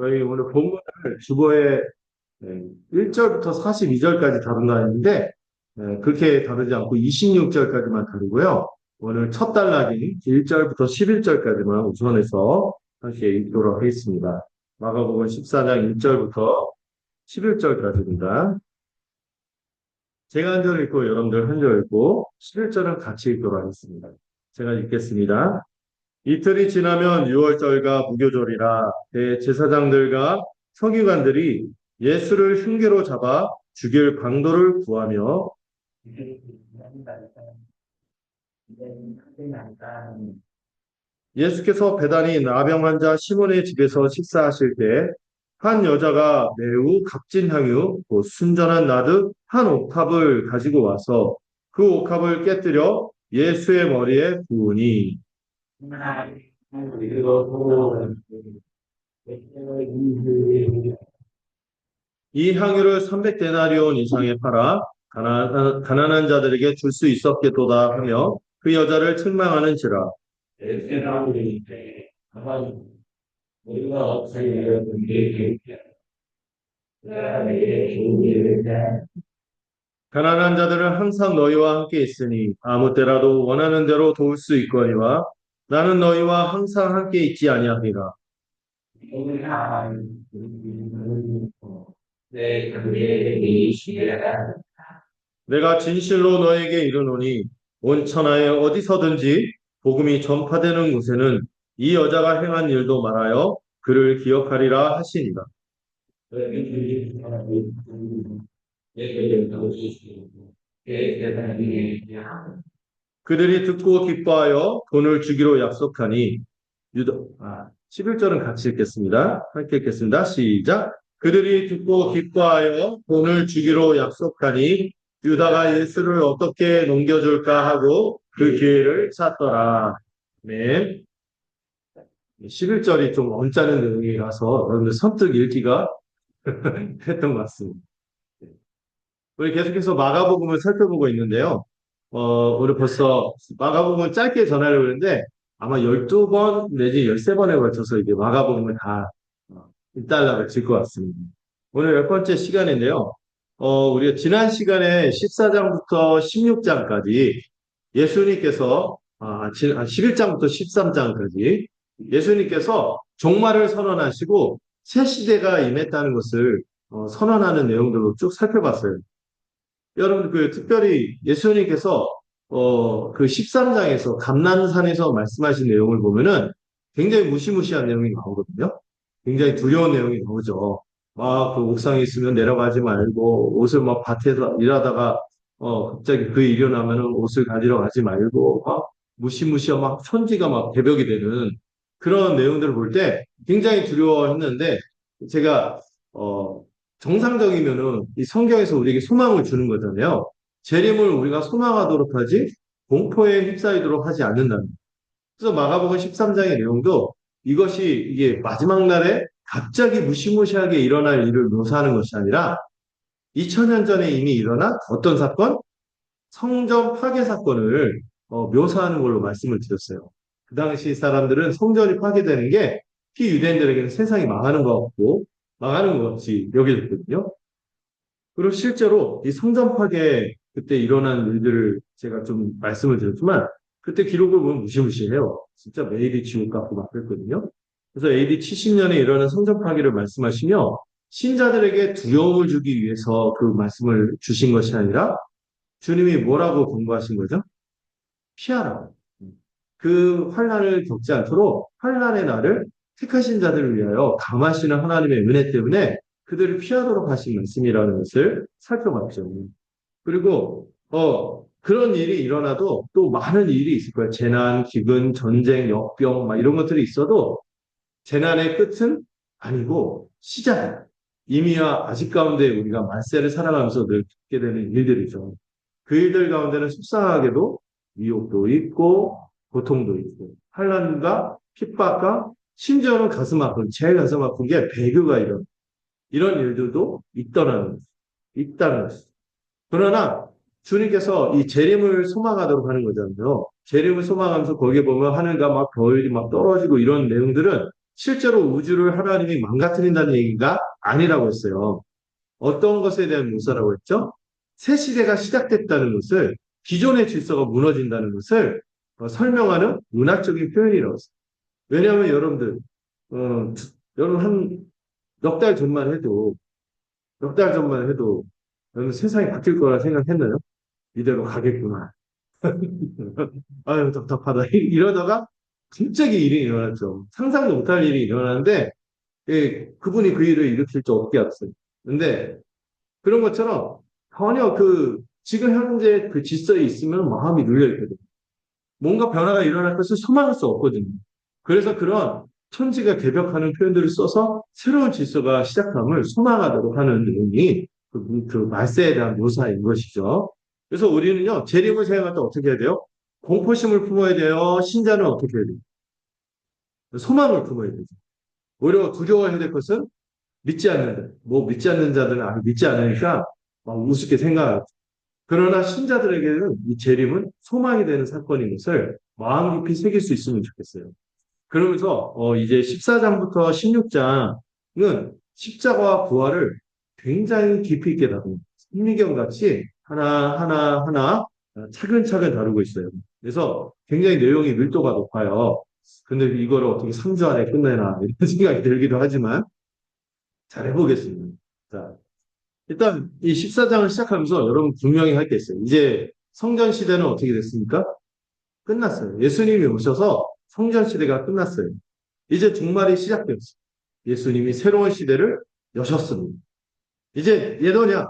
저희 오늘 본문을 주보에 1절부터 42절까지 다룬다 했는데, 그렇게 다루지 않고 26절까지만 다루고요. 오늘 첫 단락인 1절부터 11절까지만 우선해서 함께 읽도록 하겠습니다. 마가복음 14장 1절부터 11절까지입니다. 제가 한 절 읽고 여러분들 한 절 읽고 11절은 같이 읽도록 하겠습니다. 제가 읽겠습니다. 이틀이 지나면 유월절과 무교절이라 대제사장들과 서기관들이 예수를 흉계로 잡아 죽일 방도를 구하며 예수께서 배단이 나병 환자 시몬의 집에서 식사하실 때 한 여자가 매우 값진 향유, 곧 순전한 나드 한 옥합을 가지고 와서 그 옥합을 깨뜨려 예수의 머리에 부으니 이 향유를 300데나리온 이상에 팔아 가난한 자들에게 줄 수 있었겠도다 하며 그 여자를 책망하는지라. 가난한 자들은 항상 너희와 함께 있으니 아무 때라도 원하는 대로 도울 수 있거니와 나는 너희와 항상 함께 있지 아니하리라. 내가 진실로 너에게 이르노니 온 천하에 어디서든지 복음이 전파되는 곳에는 이 여자가 행한 일도 말하여 그를 기억하리라 하시니라. 그들이 듣고 기뻐하여 돈을 주기로 약속하니 11절은 같이 읽겠습니다. 함께 읽겠습니다. 시작. 그들이 듣고 기뻐하여 돈을 주기로 약속하니 유다가 예수를 어떻게 넘겨줄까 하고 그 기회를 찾더라. 네. 11절이 좀 언짢은 내용이라서 여러분들 선뜻 읽기가 했던 것 같습니다. 우리 계속해서 마가복음을 살펴보고 있는데요. 우리 벌써 마가복음을 짧게 전하려고 했는데 아마 12번 내지 13번에 걸쳐서 이제 마가복음을 다 일단락을 칠 것 같습니다. 오늘 10번째 시간인데요. 우리가 지난 시간에 14장부터 16장까지 예수님께서 11장부터 13장까지 예수님께서 종말을 선언하시고 새 시대가 임했다는 것을 선언하는 내용들로 쭉 살펴봤어요. 여러분, 특별히 예수님께서, 그 13장에서 감람산에서 말씀하신 내용을 보면은 굉장히 무시무시한 내용이 나오거든요. 굉장히 두려운 내용이 나오죠. 막 그 옥상에 있으면 내려가지 말고, 옷을 막 밭에서 일하다가, 갑자기 그 일이 일어나면은 옷을 가지러 가지 말고, 막 무시무시한 막 천지가 막 개벽이 되는 그런 내용들을 볼 때 굉장히 두려워했는데, 제가, 정상적이면은 이 성경에서 우리에게 소망을 주는 거잖아요. 재림을 우리가 소망하도록 하지 공포에 휩싸이도록 하지 않는다는. 그래서 마가복음 13장의 내용도 이것이 이게 마지막 날에 갑자기 무시무시하게 일어날 일을 묘사하는 것이 아니라 2000년 전에 이미 일어난 어떤 사건? 성전 파괴 사건을 묘사하는 걸로 말씀을 드렸어요. 그 당시 사람들은 성전이 파괴되는 게 피유대인들에게는 세상이 망하는 것 같고 망하는 것 같이 여겨졌거든요. 그리고 실제로 이 성전 파괴 그때 일어난 일들을 제가 좀 말씀을 드렸지만 그때 기록을 보면 무시무시해요. 진짜 매일이 지옥 같고 막 그랬거든요. 그래서 AD 70년에 일어난 성전 파괴를 말씀하시며 신자들에게 두려움을 주기 위해서 그 말씀을 주신 것이 아니라 주님이 뭐라고 권고하신 거죠? 피하라고. 그 환난을 겪지 않도록 환난의 날을 택하신 자들을 위하여 감하시는 하나님의 은혜 때문에 그들을 피하도록 하신 말씀이라는 것을 살펴봤죠. 그리고 그런 일이 일어나도 또 많은 일이 있을 거예요. 재난, 기근, 전쟁, 역병 막 이런 것들이 있어도 재난의 끝은 아니고 시작이에요. 이미와 아직 가운데 우리가 말세를 살아가면서 늘 겪게 되는 일들이죠. 그 일들 가운데는 속상하게도 미혹도 있고 고통도 있고 환난과 핍박과 심지어는 가슴 아픈 제일 가슴 아픈 게 배교가 이런 일들도 있다는 것이죠. 그러나 주님께서 이 재림을 소망하도록 하는 거잖아요. 재림을 소망하면서 거기에 보면 하늘과 막 별이 막 떨어지고 이런 내용들은 실제로 우주를 하나님이 망가뜨린다는 얘기가 아니라고 했어요. 어떤 것에 대한 묘사라고 했죠? 새 시대가 시작됐다는 것을, 기존의 질서가 무너진다는 것을 설명하는 문학적인 표현이라고 했어요. 왜냐하면 여러분들, 어, 여러분 한 넉 달 전만 해도, 넉 달 전만 해도, 여러분 세상이 바뀔 거라 생각했나요? 이대로 가겠구나. 아유, 답답하다. 이러다가 갑자기 일이 일어났죠. 상상도 못할 일이 일어나는데, 예, 그분이 그 일을 일으킬 줄 어떻게 알았어요. 근데 그런 것처럼 전혀 지금 현재 그 질서에 있으면 마음이 눌려있거든요. 뭔가 변화가 일어날 것을 소망할 수 없거든요. 그래서 그런 천지가 개벽하는 표현들을 써서 새로운 질서가 시작함을 소망하도록 하는 내용이 그 말세에 대한 묘사인 것이죠. 그래서 우리는요, 재림을 생각할 때 어떻게 해야 돼요? 공포심을 품어야 돼요. 신자는 어떻게 해야 돼요? 소망을 품어야 되죠. 오히려 두려워해야 될 것은 믿지 않는, 뭐 믿지 않는 자들은 믿지 않으니까 막 우습게 생각하죠. 그러나 신자들에게는 이 재림은 소망이 되는 사건인 것을 마음 깊이 새길 수 있으면 좋겠어요. 그러면서 이제 14장부터 16장은 십자가와 부활을 굉장히 깊이 있게 다룹니다. 성리경 같이 하나 차근차근 다루고 있어요. 그래서 굉장히 내용이 밀도가 높아요. 근데 이거를 어떻게 3주 안에 끝내나 이런 생각이 들기도 하지만 잘 해보겠습니다. 자, 일단 이 14장을 시작하면서 여러분 분명히 할 게 있어요. 이제 성전 시대는 어떻게 됐습니까? 끝났어요. 예수님이 오셔서 성전 시대가 끝났어요. 이제 종말이 시작되었어요. 예수님이 새로운 시대를 여셨습니다. 이제 예더냐?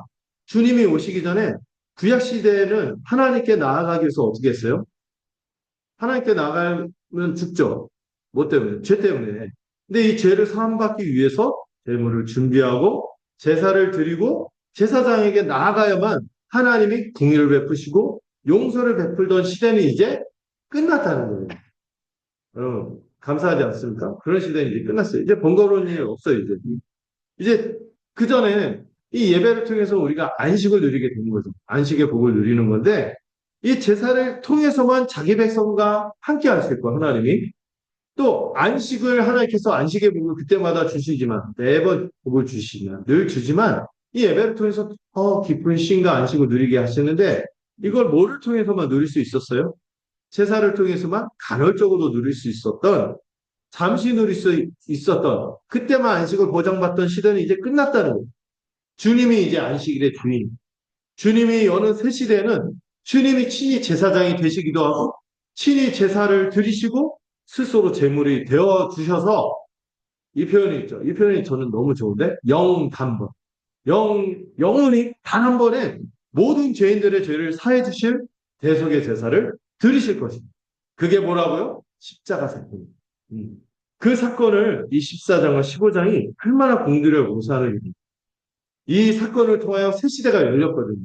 주님이 오시기 전에 구약 시대에는 하나님께 나아가기 위해서 어떻게 했어요? 하나님께 나아가면 죽죠. 뭐 때문에? 죄 때문에. 근데 이 죄를 사함받기 위해서 제물을 준비하고 제사를 드리고 제사장에게 나아가야만 하나님이 공의를 베푸시고 용서를 베풀던 시대는 이제 끝났다는 거예요. 여러분, 감사하지 않습니까? 그런 시대는 이제 끝났어요. 이제 번거로운 일 없어요, 이제. 이제 그 전에 이 예배를 통해서 우리가 안식을 누리게 되는 거죠. 안식의 복을 누리는 건데, 이 제사를 통해서만 자기 백성과 함께 하실 거예요, 하나님이. 또 안식을 하나님께서 안식의 복을 그때마다 주시지만, 매번 복을 주시면, 늘 주지만, 이 예배를 통해서 더 깊은 쉼과 안식을 누리게 하시는데, 이걸 뭐를 통해서만 누릴 수 있었어요? 제사를 통해서만 간헐적으로 누릴 수 있었던, 잠시 누릴 수 있었던, 그때만 안식을 보장받던 시대는 이제 끝났다는 거예요. 주님이 이제 안식일의 주인. 주님이 여는 새 시대는 주님이 친히 제사장이 되시기도 하고, 친히 제사를 드리시고, 스스로 제물이 되어 주셔서, 이 표현이 있죠. 이 표현이 저는 너무 좋은데, 영단번. 영원히 단 한 번에 모든 죄인들의 죄를 사해 주실 대속의 제사를 드리실 것입니다. 그게 뭐라고요? 십자가 사건입니다. 그 사건을 이 14장과 15장이 얼마나 공들여 묘사하는 일입니다. 이 사건을 통하여 새 시대가 열렸거든요.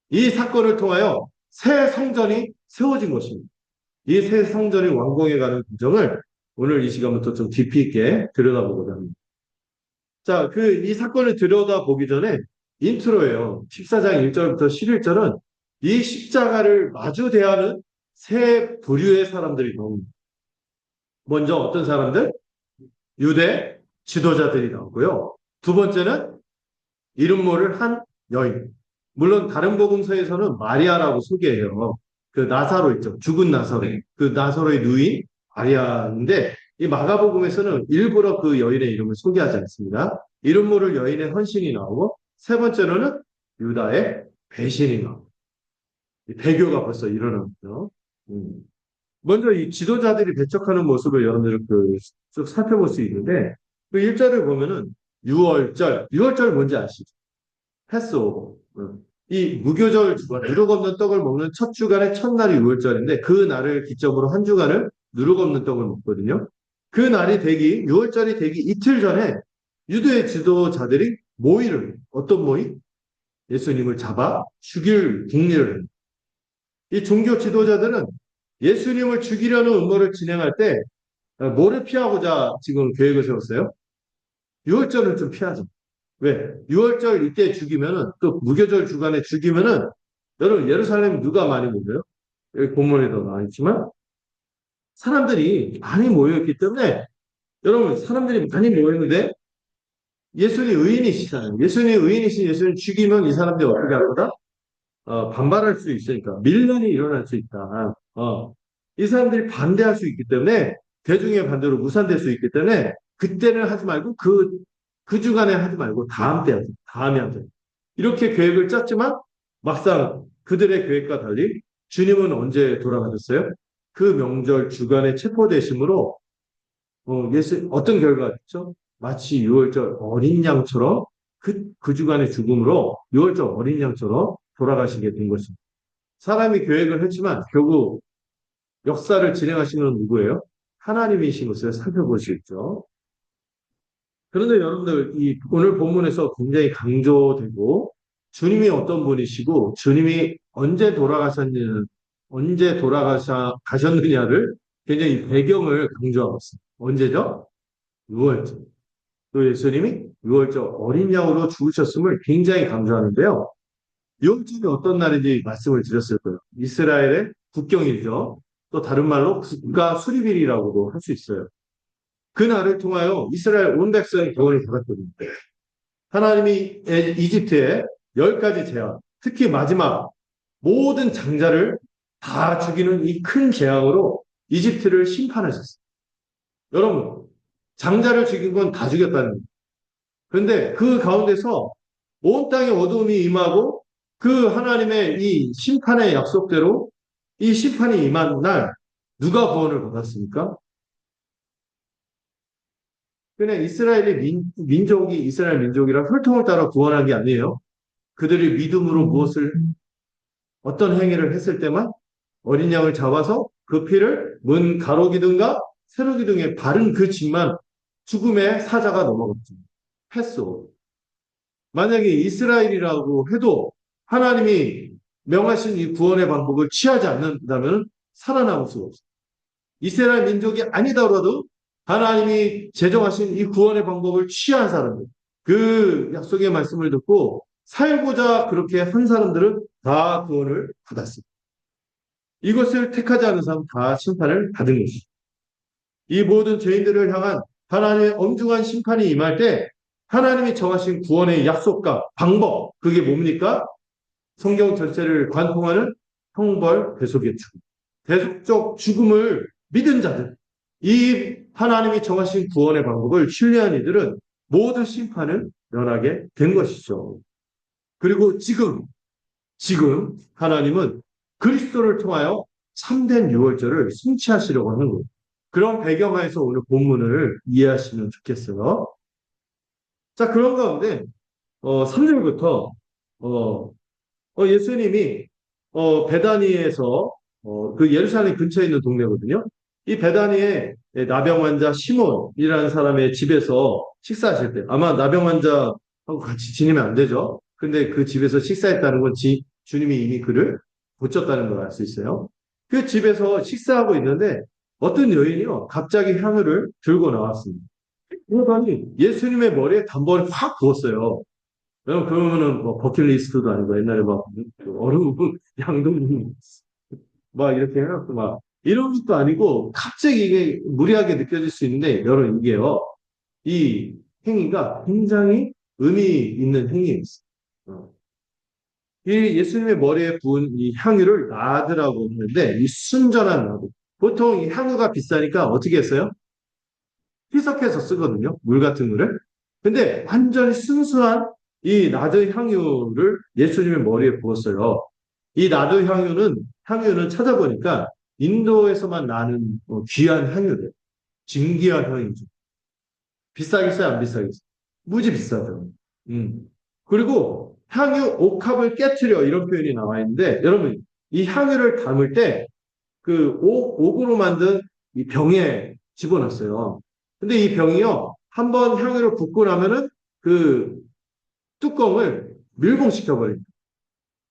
이 사건을 통하여 새 성전이 세워진 것입니다. 이 새 성전이 완공해가는 과정을 오늘 이 시간부터 좀 깊이 있게 들여다보고자 합니다. 자, 이 사건을 들여다보기 전에 인트로예요. 14장 1절부터 11절은 이 십자가를 마주 대하는 세 부류의 사람들이 나옵니다. 먼저 어떤 사람들? 유대 지도자들이 나오고요. 두 번째는 이름 모를 한 여인. 물론 다른 복음서에서는 마리아라고 소개해요. 그 나사로 있죠. 죽은 나사로. 그 나사로의 누인 마리아인데 이 마가복음에서는 일부러 그 여인의 이름을 소개하지 않습니다. 이름 모를 여인의 헌신이 나오고 세 번째로는 유다의 배신이 나오고 배교가 벌써 일어났죠. 먼저 이 지도자들이 배척하는 모습을 여러분들 쭉 살펴볼 수 있는데 그 1절을 보면은 6월절 뭔지 아시죠? 패스오버. 이 무교절 주간, 누룩 없는 떡을 먹는 첫 주간의 첫날이 6월절인데 그 날을 기점으로 한 주간을 누룩 없는 떡을 먹거든요. 그 날이 6월절이 되기 이틀 전에 유대의 지도자들이 모의를, 어떤 모의? 예수님을 잡아 죽일 궁리를 합니다. 이 종교 지도자들은 예수님을 죽이려는 음모를 진행할 때 뭐를 피하고자 지금 계획을 세웠어요? 6월절을 좀 피하죠. 왜? 6월절 이때 죽이면은 또 무교절 주간에 죽이면은 여러분 예루살렘 누가 많이 모여요? 여기 본문에도 나와 있지만 사람들이 많이 모여있기 때문에 여러분, 사람들이 많이 모였는데 예수님 의인이시잖아요. 예수님 의인이신 예수님 죽이면 이 사람들이 어떻게 할 거다? 반발할 수 있으니까. 밀란이 일어날 수 있다. 이 사람들이 반대할 수 있기 때문에 대중의 반대로 무산될 수 있기 때문에 그때는 하지 말고 그 주간에 하지 말고 다음 때 하자. 다음에 하자. 이렇게 계획을 짰지만 막상 그들의 계획과 달리 주님은 언제 돌아가셨어요? 그 명절 주간에 체포되심으로 어떤 결과가 있죠? 마치 6월절 어린 양처럼 그 주간의 죽음으로 6월절 어린 양처럼 돌아가시게 된 것입니다. 사람이 계획을 했지만 결국 역사를 진행하시는 건 누구예요? 하나님이신 것을 살펴보시겠죠. 그런데 여러분들 이 오늘 본문에서 굉장히 강조되고 주님이 어떤 분이시고 주님이 언제 돌아가셨느냐를 굉장히 배경을 강조하고 있습니다. 언제죠? 6월절. 또 예수님이 6월절 어린 양으로 죽으셨음을 굉장히 강조하는데요. 6월절이 어떤 날인지 말씀을 드렸을 거예요. 이스라엘의 국경일이죠. 또 다른 말로 국가 수립일이라고도 할 수 있어요. 그 날을 통하여 이스라엘 온 백성이 구원을 받았거든요. 하나님이 이집트에 10가지 재앙, 특히 마지막 모든 장자를 다 죽이는 이 큰 재앙으로 이집트를 심판하셨어요. 여러분, 장자를 죽인 건 다 죽였다는 거예요. 그런데 그 가운데서 온 땅에 어두움이 임하고 그 하나님의 이 심판의 약속대로 이 심판이 임한 날 누가 구원을 받았습니까? 그냥 민족이 이스라엘 민족이라 혈통을 따라 구원한 게 아니에요. 그들이 믿음으로 어떤 행위를 했을 때만 어린 양을 잡아서 그 피를 문 가로기둥과 세로기둥에 바른 그 집만 죽음의 사자가 넘어갔죠. 패스. 만약에 이스라엘이라고 해도 하나님이 명하신 이 구원의 방법을 취하지 않는다면 살아남을 수가 없어요. 이스라엘 민족이 아니더라도 하나님이 제정하신 이 구원의 방법을 취한 사람들, 그 약속의 말씀을 듣고 살고자 그렇게 한 사람들은 다 구원을 받았습니다. 이것을 택하지 않은 사람 다 심판을 받은 것이죠. 이 모든 죄인들을 향한 하나님의 엄중한 심판이 임할 때 하나님이 정하신 구원의 약속과 방법, 그게 뭡니까? 성경 전체를 관통하는 형벌 대속의 죽음. 대속적 죽음을 믿은 자들, 이 하나님이 정하신 구원의 방법을 신뢰한 이들은 모든 심판을 면하게 된 것이죠. 그리고 지금 하나님은 그리스도를 통하여 참된 유월절을 성취하시려고 하는 거예요. 그런 배경하에서 오늘 본문을 이해하시면 좋겠어요. 자, 그런 가운데 3절부터 예수님이 베다니에서 그 예루살렘 근처에 있는 동네거든요. 이 베다니에 나병 환자 시몬이라는 사람의 집에서 식사하실 때 아마 나병 환자하고 같이 지내면 안 되죠. 근데 그 집에서 식사했다는 건 주님이 이미 그를 고쳤다는 걸 알 수 있어요. 그 집에서 식사하고 있는데 어떤 여인이요 갑자기 향유를 들고 나왔습니다. 그러더니 예수님의 머리에 단번에 확 부었어요. 왜냐면 그러면은 뭐 버킷리스트도 아니고 옛날에 막 얼음 양동 막 이렇게 해갖고 막 이런 것도 아니고 갑자기 이게 무리하게 느껴질 수 있는데 여러분 이게요 이 행위가 굉장히 의미 있는 행위였어요. 이 예수님의 머리에 부은 이 향유를 나드라고 하는데 이 순전한 나드. 보통 이 향유가 비싸니까 어떻게 했어요? 희석해서 쓰거든요. 물 같은 거를. 근데 완전히 순수한 이 나드 향유를 예수님의 머리에 부었어요. 이 나드 향유는 찾아보니까 인도에서만 나는 귀한 향유래요. 진귀한 향이죠. 비싸겠어요? 안 비싸겠어요? 무지 비싸죠. 그리고 향유 옥합을 깨트려 이런 표현이 나와 있는데 여러분 이 향유를 담을 때 그 옥으로 만든 이 병에 집어넣었어요. 근데 이 병이요 한번 향유를 붓고 나면은 그 뚜껑을 밀봉시켜 버립니다.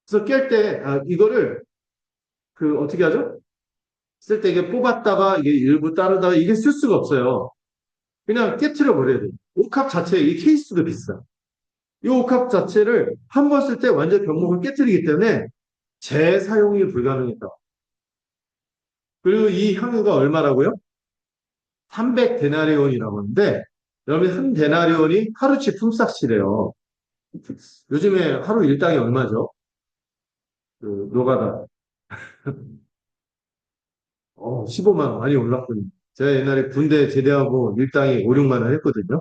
그래서 깰 때 이거를 그 어떻게 하죠? 쓸 때 이게 뽑았다가 이게 일부 따르다가 이게 쓸 수가 없어요. 그냥 깨트려 버려야 돼요. 옥합 자체 이 케이스도 비싸. 이 옥합 자체를 한 번 쓸 때 완전 병목을 깨뜨리기 때문에 재사용이 불가능했다. 그리고 이 향유가 얼마라고요? 300데나리온이라고 하는데, 여러분 한 데나리온이 하루치 품삯이래요. 요즘에 하루 일당이 얼마죠? 그 노가다. 15만 원 많이 올랐군요. 제가 옛날에 군대 제대하고 일당이 5, 6만 원 했거든요.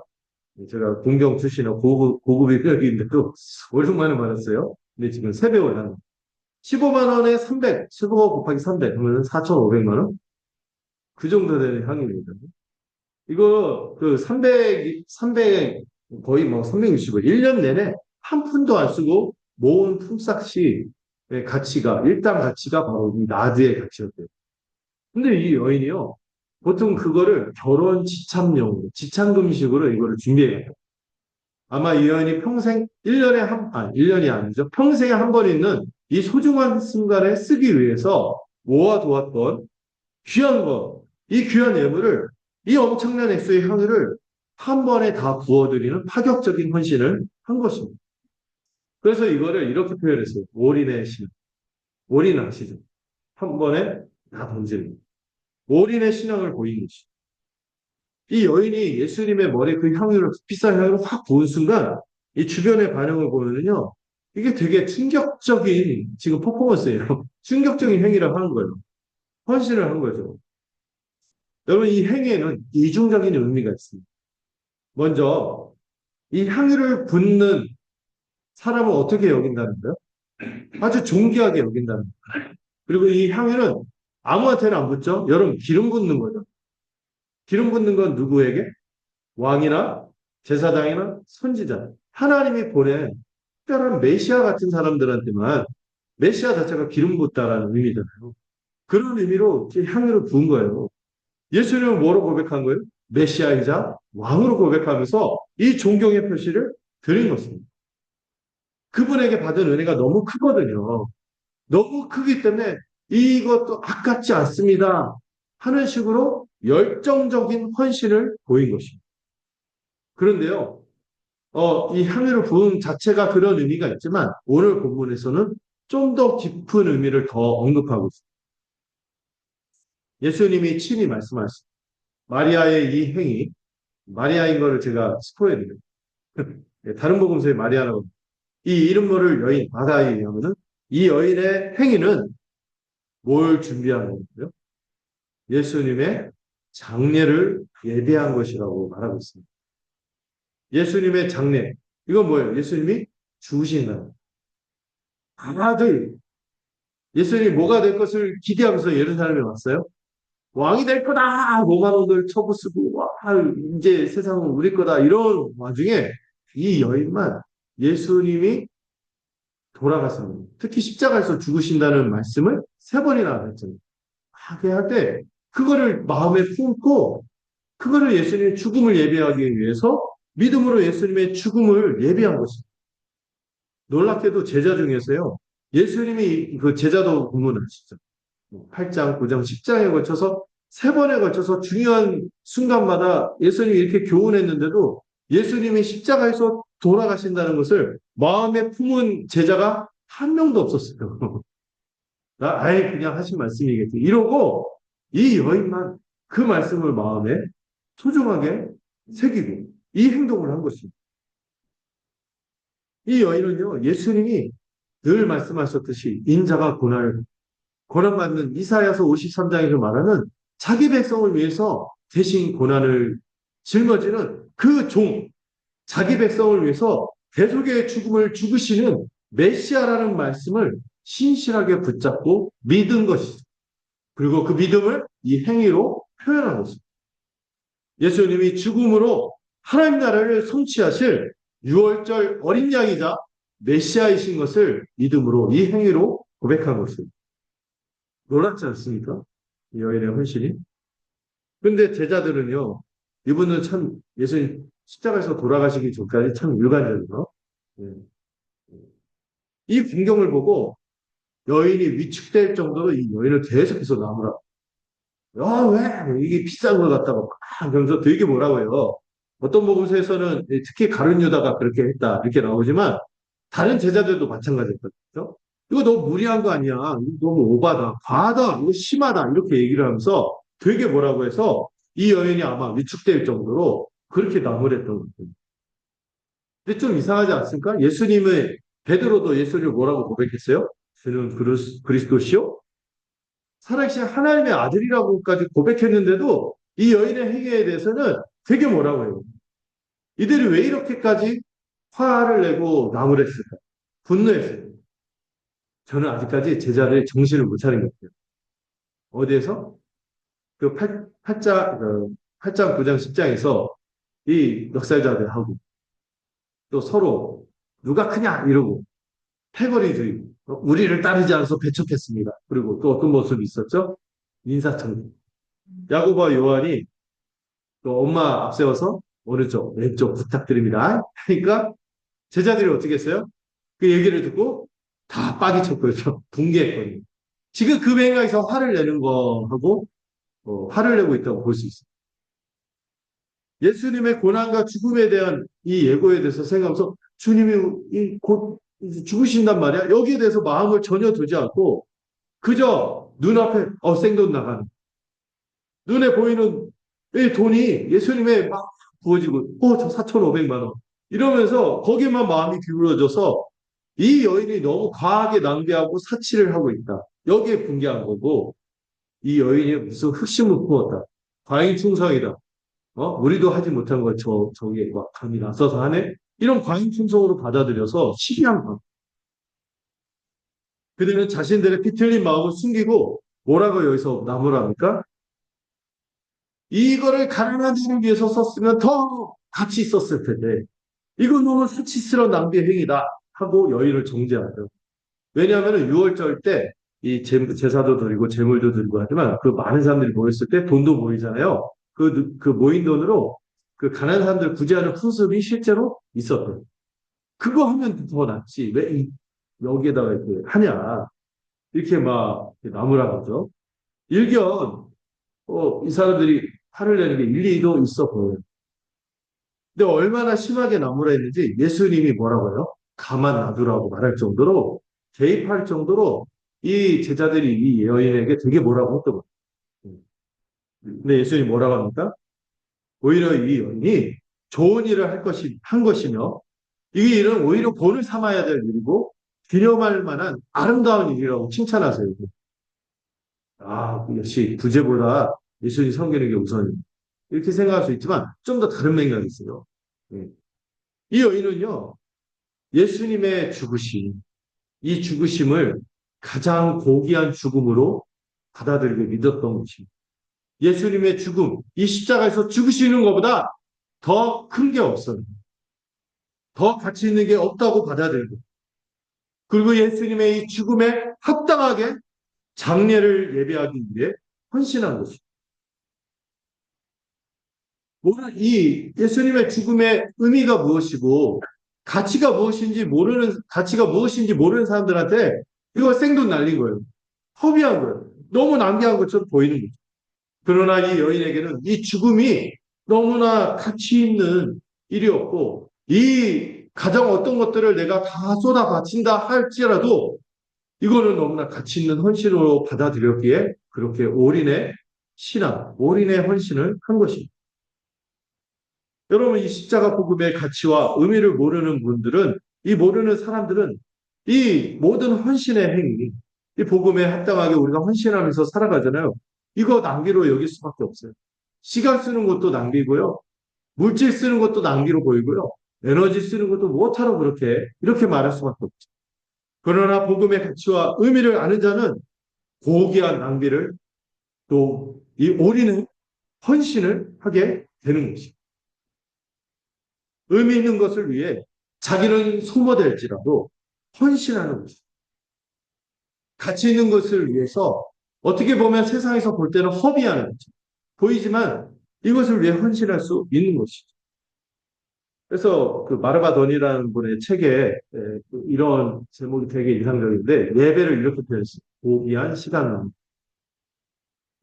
제가 공경 출신이라 고급 인력인데도 5, 6만 원 받았어요. 근데 지금 3배 올랐네. 15만 원에 300, 15 곱하기 300 그러면 4,500만 원? 그 정도 되는 향입니다. 이거 그 300 거의 뭐 365, 1년 내내 한 푼도 안 쓰고 모은 품삯이 가치가, 일당 가치가 바로 이 나드의 가치였대요. 근데 이 여인이요, 보통 그거를 결혼 지참용으로, 지참금식으로 이거를 준비해요. 아마 이 여인이 평생, 1년에 한, 1년이 아니죠. 평생에 한 번 있는 이 소중한 순간에 쓰기 위해서 모아두었던 귀한 거, 이 귀한 예물을, 이 엄청난 액수의 향유를 한 번에 다 부어드리는 파격적인 헌신을 한 것입니다. 그래서 이거를 이렇게 표현했어요. 올인의 신. 올인하시죠. 한 번에 다 던지는. 올인의 신앙을 보인 것이죠. 이 여인이 예수님의 머리에 그 향유를, 비싼 향유를 확 부은 순간, 이 주변의 반응을 보면은요, 이게 되게 충격적인 지금 퍼포먼스예요. 충격적인 행위를 하는 거예요. 헌신을 한 거죠. 여러분, 이 행위에는 이중적인 의미가 있습니다. 먼저, 이 향유를 붓는 사람을 어떻게 여긴다는 거예요? 아주 존귀하게 여긴다는 거예요. 그리고 이 향유는 아무한테나 안 붓죠? 여러분, 기름 붓는 거죠. 기름 붓는 건 누구에게? 왕이나 제사장이나 선지자. 하나님이 보낸 특별한 메시아 같은 사람들한테만 메시아 자체가 기름 붓다라는 의미잖아요. 그런 의미로 향유를 부은 거예요. 예수님은 뭐로 고백한 거예요? 메시아이자 왕으로 고백하면서 이 존경의 표시를 드린 것입니다. 그분에게 받은 은혜가 너무 크거든요. 너무 크기 때문에 이것도 아깝지 않습니다 하는 식으로 열정적인 헌신을 보인 것입니다. 그런데요, 이 향유를 부은 자체가 그런 의미가 있지만 오늘 본문에서는 좀 더 깊은 의미를 더 언급하고 있습니다. 예수님이 친히 말씀하신 마리아의 이 행위, 마리아인 거를 제가 스포해드려요. 다른 복음서에 마리아라고. 이 이름 모를 여인, 마다에 의하면은 이 여인의 행위는 뭘 준비하는 거예요? 예수님의 장례를 예비한 것이라고 말하고 있습니다. 예수님의 장례. 이건 뭐예요? 예수님이 죽으신다. 다들 예수님이 뭐가 될 것을 기대하면서 예루살렘에 왔어요. 왕이 될 거다! 로마노들 쳐부수고, 와, 이제 세상은 우리 거다. 이런 와중에 이 여인만 예수님이 돌아갔습니다. 특히 십자가에서 죽으신다는 말씀을 3번이나 했잖아요. 하게 할 때, 그거를 마음에 품고, 그거를 예수님의 죽음을 예비하기 위해서 믿음으로 예수님의 죽음을 예비한 것입니다. 놀랍게도 제자 중에서요, 예수님이 그 제자도 구문하시죠. 8장, 9장, 10장에 걸쳐서 3번에 걸쳐서 중요한 순간마다 예수님이 이렇게 교훈했는데도 예수님이 십자가에서 돌아가신다는 것을 마음에 품은 제자가 한 명도 없었어요. 아예 그냥 하신 말씀이겠지. 이러고 이 여인만 그 말씀을 마음에 소중하게 새기고 이 행동을 한 것입니다. 이 여인은요, 예수님이 늘 말씀하셨듯이 인자가 고난받는 이사야서 53장에서 말하는 자기 백성을 위해서 대신 고난을 짊어지는 그 종, 자기 백성을 위해서 대속의 죽음을 죽으시는 메시아라는 말씀을 신실하게 붙잡고 믿은 것이죠. 그리고 그 믿음을 이 행위로 표현한 것입니다. 예수님이 죽음으로 하나님 나라를 성취하실 6월절 어린 양이자 메시아이신 것을 믿음으로 이 행위로 고백한 것입니다. 놀랍지 않습니까? 이 여인의 헌신이. 근데 제자들은요, 이분은 참 예수님 십자가에서 돌아가시기 전까지 참 일관적이죠. 예. 이 풍경을 보고 여인이 위축될 정도로 이 여인을 계속해서 나무라. 왜? 이게 비싼 걸 갖다가 막 하면서 되게 뭐라고 해요. 어떤 복음서에서는 특히 가룟 유다가 그렇게 했다 이렇게 나오지만 다른 제자들도 마찬가지였거든요. 이거 너무 무리한 거 아니야. 이거 너무 오바다. 과하다. 이거 심하다. 이렇게 얘기를 하면서 되게 뭐라고 해서 이 여인이 아마 위축될 정도로 그렇게 나무랬던 거예요. 근데 좀 이상하지 않습니까? 베드로도 예수님을 뭐라고 고백했어요? 저는 그리스도시요? 살아계신 하나님의 아들이라고까지 고백했는데도 이 여인의 행위에 대해서는 되게 뭐라고 해요? 이들이 왜 이렇게까지 화를 내고 나무랬을까? 분노했어요. 저는 아직까지 제자들이 정신을 못 차린 것 같아요. 어디에서? 그 8장, 9장, 10장에서 이 역사자들하고 또 서로 누가 크냐 이러고 패거리주의, 우리를 따르지 않아서 배척했습니다. 그리고 또 어떤 모습이 있었죠? 인사청문. 야고보와 요한이 또 엄마 앞세워서 오른쪽, 왼쪽 부탁드립니다. 하니까 제자들이 어떻게 했어요? 그 얘기를 듣고 다 빠기쳤거든요. 붕괴했거든요. 지금 그 맥락에서 화를 내는 거하고 화를 내고 있다고 볼 수 있어요. 예수님의 고난과 죽음에 대한 이 예고에 대해서 생각하면서 주님이 곧 죽으신단 말이야. 여기에 대해서 마음을 전혀 두지 않고 그저 눈앞에 생돈 나가는 눈에 보이는 이 돈이 예수님의 막 부어지고 저 4,500만 원 이러면서 거기에만 마음이 기울어져서 이 여인이 너무 과하게 낭비하고 사치를 하고 있다. 여기에 붕괴한 거고 이 여인이 무슨 흑심을 부었다. 과잉충성이다. 우리도 하지 못한 걸 저기에 막 감이 나서서 하네? 이런 과잉충성으로 받아들여서 시기한 거. 그들은 자신들의 비틀린 마음을 숨기고 뭐라고 여기서 나무랍니까? 이거를 가난한 이를 위해서 썼으면 더 가치 있었을 텐데 이건 너무 수치스러운 낭비의 행위다 하고 여인을 정죄하죠. 왜냐하면 6월절 때 이 제사도 드리고 제물도 드리고 하지만 그 많은 사람들이 모였을 때 돈도 모이잖아요. 그 모인 돈으로 그 가난한 사람들 구제하는 풍습이 실제로 있었거든요. 그거 하면 더 낫지. 왜 여기에다가 이렇게 하냐. 이렇게 막 나무라 거죠. 일견 이 사람들이 화를 내는 게 일리도 있어 보여요. 근데 얼마나 심하게 나무라 했는지 예수님이 뭐라고 해요? 가만 놔두라고 말할 정도로 개입할 정도로 이 제자들이 이 여인에게 되게 뭐라고 했던 거예요. 근데 예수님이 뭐라고 합니까? 오히려 이 여인이 좋은 일을 한 것이며 이 일은 오히려 본을 삼아야 될 일이고 기념할 만한 아름다운 일이라고 칭찬하세요. 역시 구제보다 예수님 섬기는 게 우선이다. 이렇게 생각할 수 있지만 좀 더 다른 맥락이 있어요. 예. 이 여인은요, 예수님의 죽으심, 이 죽으심을 가장 고귀한 죽음으로 받아들이고 믿었던 것입니다. 예수님의 죽음, 이 십자가에서 죽으시는 것보다 더 큰 게 없어요. 더 가치 있는 게 없다고 받아들이고, 그리고 예수님의 이 죽음에 합당하게 장례를 예배하기 위해 헌신한 것입니다. 이 예수님의 죽음의 의미가 무엇이고 가치가 무엇인지 모르는 사람들한테 이거 생돈 날린 거예요. 허비한 거예요. 너무 낭비한 것처럼 보이는 거죠. 그러나 이 여인에게는 이 죽음이 너무나 가치 있는 일이었고 이 가정 어떤 것들을 내가 다 쏟아 바친다 할지라도 이거는 너무나 가치 있는 헌신으로 받아들였기에 그렇게 올인의 신앙, 올인의 헌신을 한 것입니다. 여러분, 이 십자가 복음의 가치와 의미를 모르는 사람들은 이 모든 헌신의 행위, 이 복음에 합당하게 우리가 헌신하면서 살아가잖아요. 이거 낭비로 여길 수밖에 없어요. 시간 쓰는 것도 낭비고요. 물질 쓰는 것도 낭비로 보이고요. 에너지 쓰는 것도 못하러 이렇게 말할 수밖에 없죠. 그러나 복음의 가치와 의미를 아는 자는 고귀한 낭비를 또 이 올인을 헌신을 하게 되는 것입니다. 의미 있는 것을 위해 자기는 소모될지라도 헌신하는 것입니다. 가치 있는 것을 위해서 어떻게 보면 세상에서 볼 때는 허비하는 거죠. 보이지만 이것을 위해 헌신할 수 있는 것이죠. 그래서 그 마르바돈이라는 분의 책에 이런 제목이 되게 인상적인데 예배를 이렇게 표현했어요. 고귀한 시간만.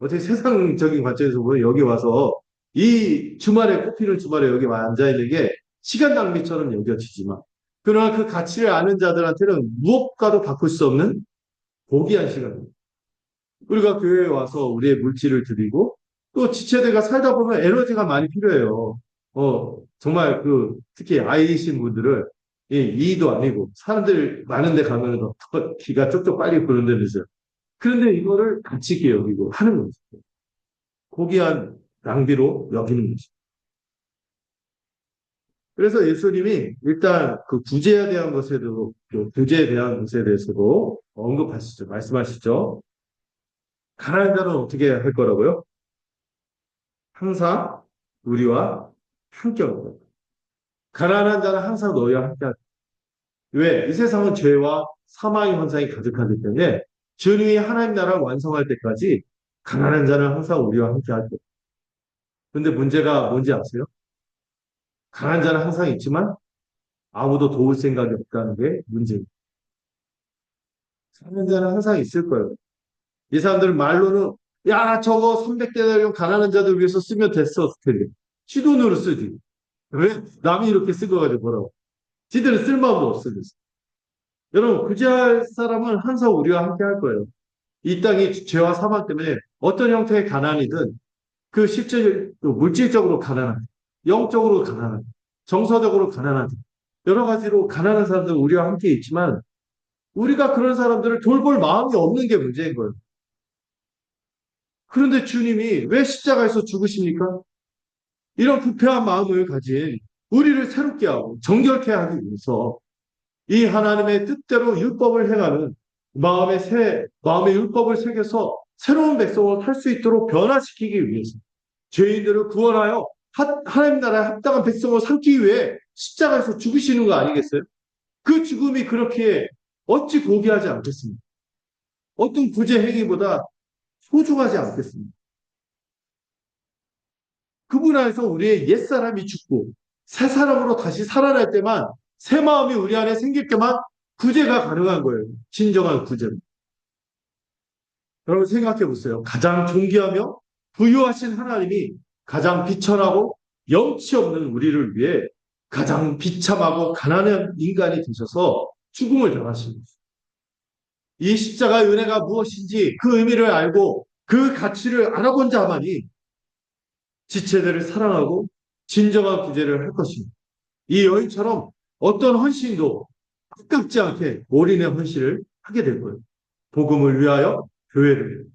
어떻게 세상적인 관점에서 보면 여기 와서 이 주말에 꽃피는 주말에 여기 앉아있는 게 시간 낭비처럼 여겨지지만 그러나 그 가치를 아는 자들한테는 무엇과도 바꿀 수 없는 고귀한 시간입니다. 우리가 교회에 와서 우리의 물질을 드리고 또 지체들과 살다 보면 에너지가 많이 필요해요. 정말 특히 아이이신 분들은 이도 아니고 사람들 많은 데 가면 더 기가 쪽쪽 빨리 부른다면서요. 그런데 이거를 가치있게 여기고 하는 거죠. 고귀한 낭비로 여기는 거죠. 그래서 예수님이 일단 그 구제에 대한 것에도, 그 구제에 대한 것에 대해서도 언급하시죠. 말씀하시죠. 가난한 자는 어떻게 할 거라고요? 항상 우리와 함께 할 거다. 가난한 자는 항상 너희와 함께 할 거다. 왜? 이 세상은 죄와 사망의 현상이 가득하기 때문에 주님이 하나님 나라를 완성할 때까지 가난한 자는 항상 우리와 함께 할 거다. 근데 문제가 뭔지 아세요? 가난한 자는 항상 있지만 아무도 도울 생각이 없다는 게 문제입니다. 가난한 자는 항상 있을 거예요. 이 사람들은 말로는 야 저거 300대나리온 가난한 자들 위해서 쓰면 됐어. 지 돈으로 쓰지. 왜? 남이 이렇게 쓴 거 가지고 뭐라고. 지들은 쓸마음도 없으면서. 여러분 구제할 사람은 항상 우리와 함께 할 거예요. 이 땅이 죄와 사망 때문에 어떤 형태의 가난이든 그 실제 물질적으로 가난한, 영적으로 가난한, 정서적으로 가난한 여러 가지로 가난한 사람들은 우리와 함께 있지만 우리가 그런 사람들을 돌볼 마음이 없는 게 문제인 거예요. 그런데 주님이 왜 십자가에서 죽으십니까? 이런 부패한 마음을 가진 우리를 새롭게 하고 정결케 하기 위해서 이 하나님의 뜻대로 율법을 행하는 마음의 율법을 새겨서 새로운 백성으로 살 수 있도록 변화시키기 위해서 죄인들을 구원하여 하나님 나라에 합당한 백성으로 삼기 위해 십자가에서 죽으시는 거 아니겠어요? 그 죽음이 그렇게 어찌 고귀하지 않겠습니까? 어떤 구제 행위보다 소중하지 않겠습니까? 그분 안에서 우리의 옛사람이 죽고 새 사람으로 다시 살아날 때만 새 마음이 우리 안에 생길 때만 구제가 가능한 거예요. 진정한 구제. 여러분 생각해 보세요. 가장 존귀하며 부유하신 하나님이 가장 비천하고 영치 없는 우리를 위해 가장 비참하고 가난한 인간이 되셔서 죽음을 당하십니다. 이 십자가의 은혜가 무엇인지 그 의미를 알고 그 가치를 알아본 자만이 지체들을 사랑하고 진정한 구제를 할 것입니다. 이 여인처럼 어떤 헌신도 아깝지 않게 올인의 헌신을 하게 될 거예요. 복음을 위하여 교회를 위하여.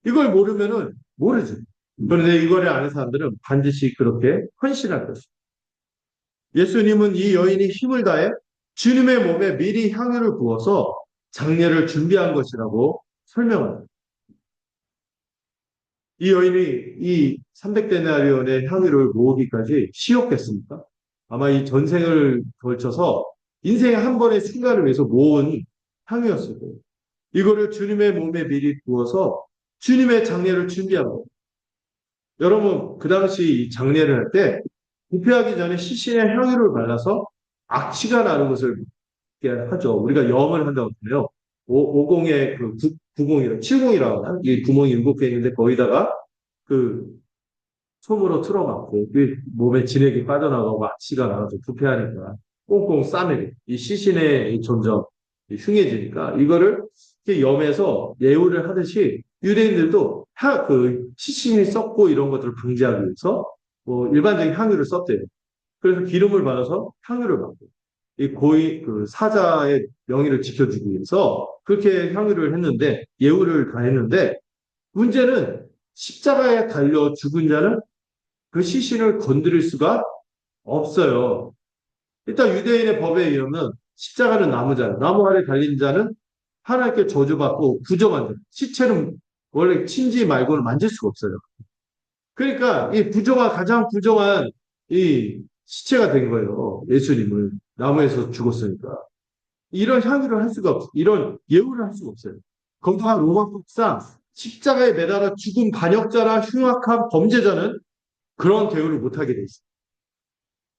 이걸 모르면은 모르죠. 그런데 이거를 아는 사람들은 반드시 그렇게 헌신할 것입니다. 예수님은 이 여인이 힘을 다해 주님의 몸에 미리 향유를 부어서 장례를 준비한 것이라고 설명합니다. 이 여인이 이 300데나리온의 향유를 모으기까지 쉬웠겠습니까? 아마 이 전생을 걸쳐서 인생의 한 번의 순간을 위해서 모은 향유였을 거예요. 이거를 주님의 몸에 미리 부어서 주님의 장례를 준비한 거예요. 여러분, 그 당시 이 장례를 할 때 부패하기 전에 시신에 향유를 발라서 악취가 나는 것을 하죠. 우리가 염을 한다고 해요. 50에 90이라 70이라고 하나? 이 구멍이 7개 있는데 거기다가 그 솜으로 틀어막고 그 몸에 진액이 빠져나가고 악취가 나가지고 부패하니까 꽁꽁 싸매게 이 시신에 점점 흉해지니까 이거를 이렇게 염해서 예우를 하듯이 유대인들도 그 시신이 썩고 이런 것들을 방지하기 위해서 뭐 일반적인 향유를 썼대요. 그래서 기름을 발라서 향유를 받고 이 고의 그 사자의 명예를 지켜주기 위해서 그렇게 향유를 했는데 예우를 가했는데 문제는 십자가에 달려 죽은 자는 그 시신을 건드릴 수가 없어요. 일단 유대인의 법에 의하면 십자가는 나무잖아요. 나무 아래 달린 자는 하나님께 저주받고 부정한 자. 시체는 원래 친지 말고는 만질 수가 없어요. 그러니까 이 가장 부정한 이 시체가 된 거예요. 예수님을 나무에서 죽었으니까. 이런 향유를 할 수가 없어요. 이런 예우를 할 수가 없어요. 거기다가 로마법상 십자가에 매달아 죽은 반역자나 흉악한 범죄자는 그런 대우를 못하게 돼 있어요.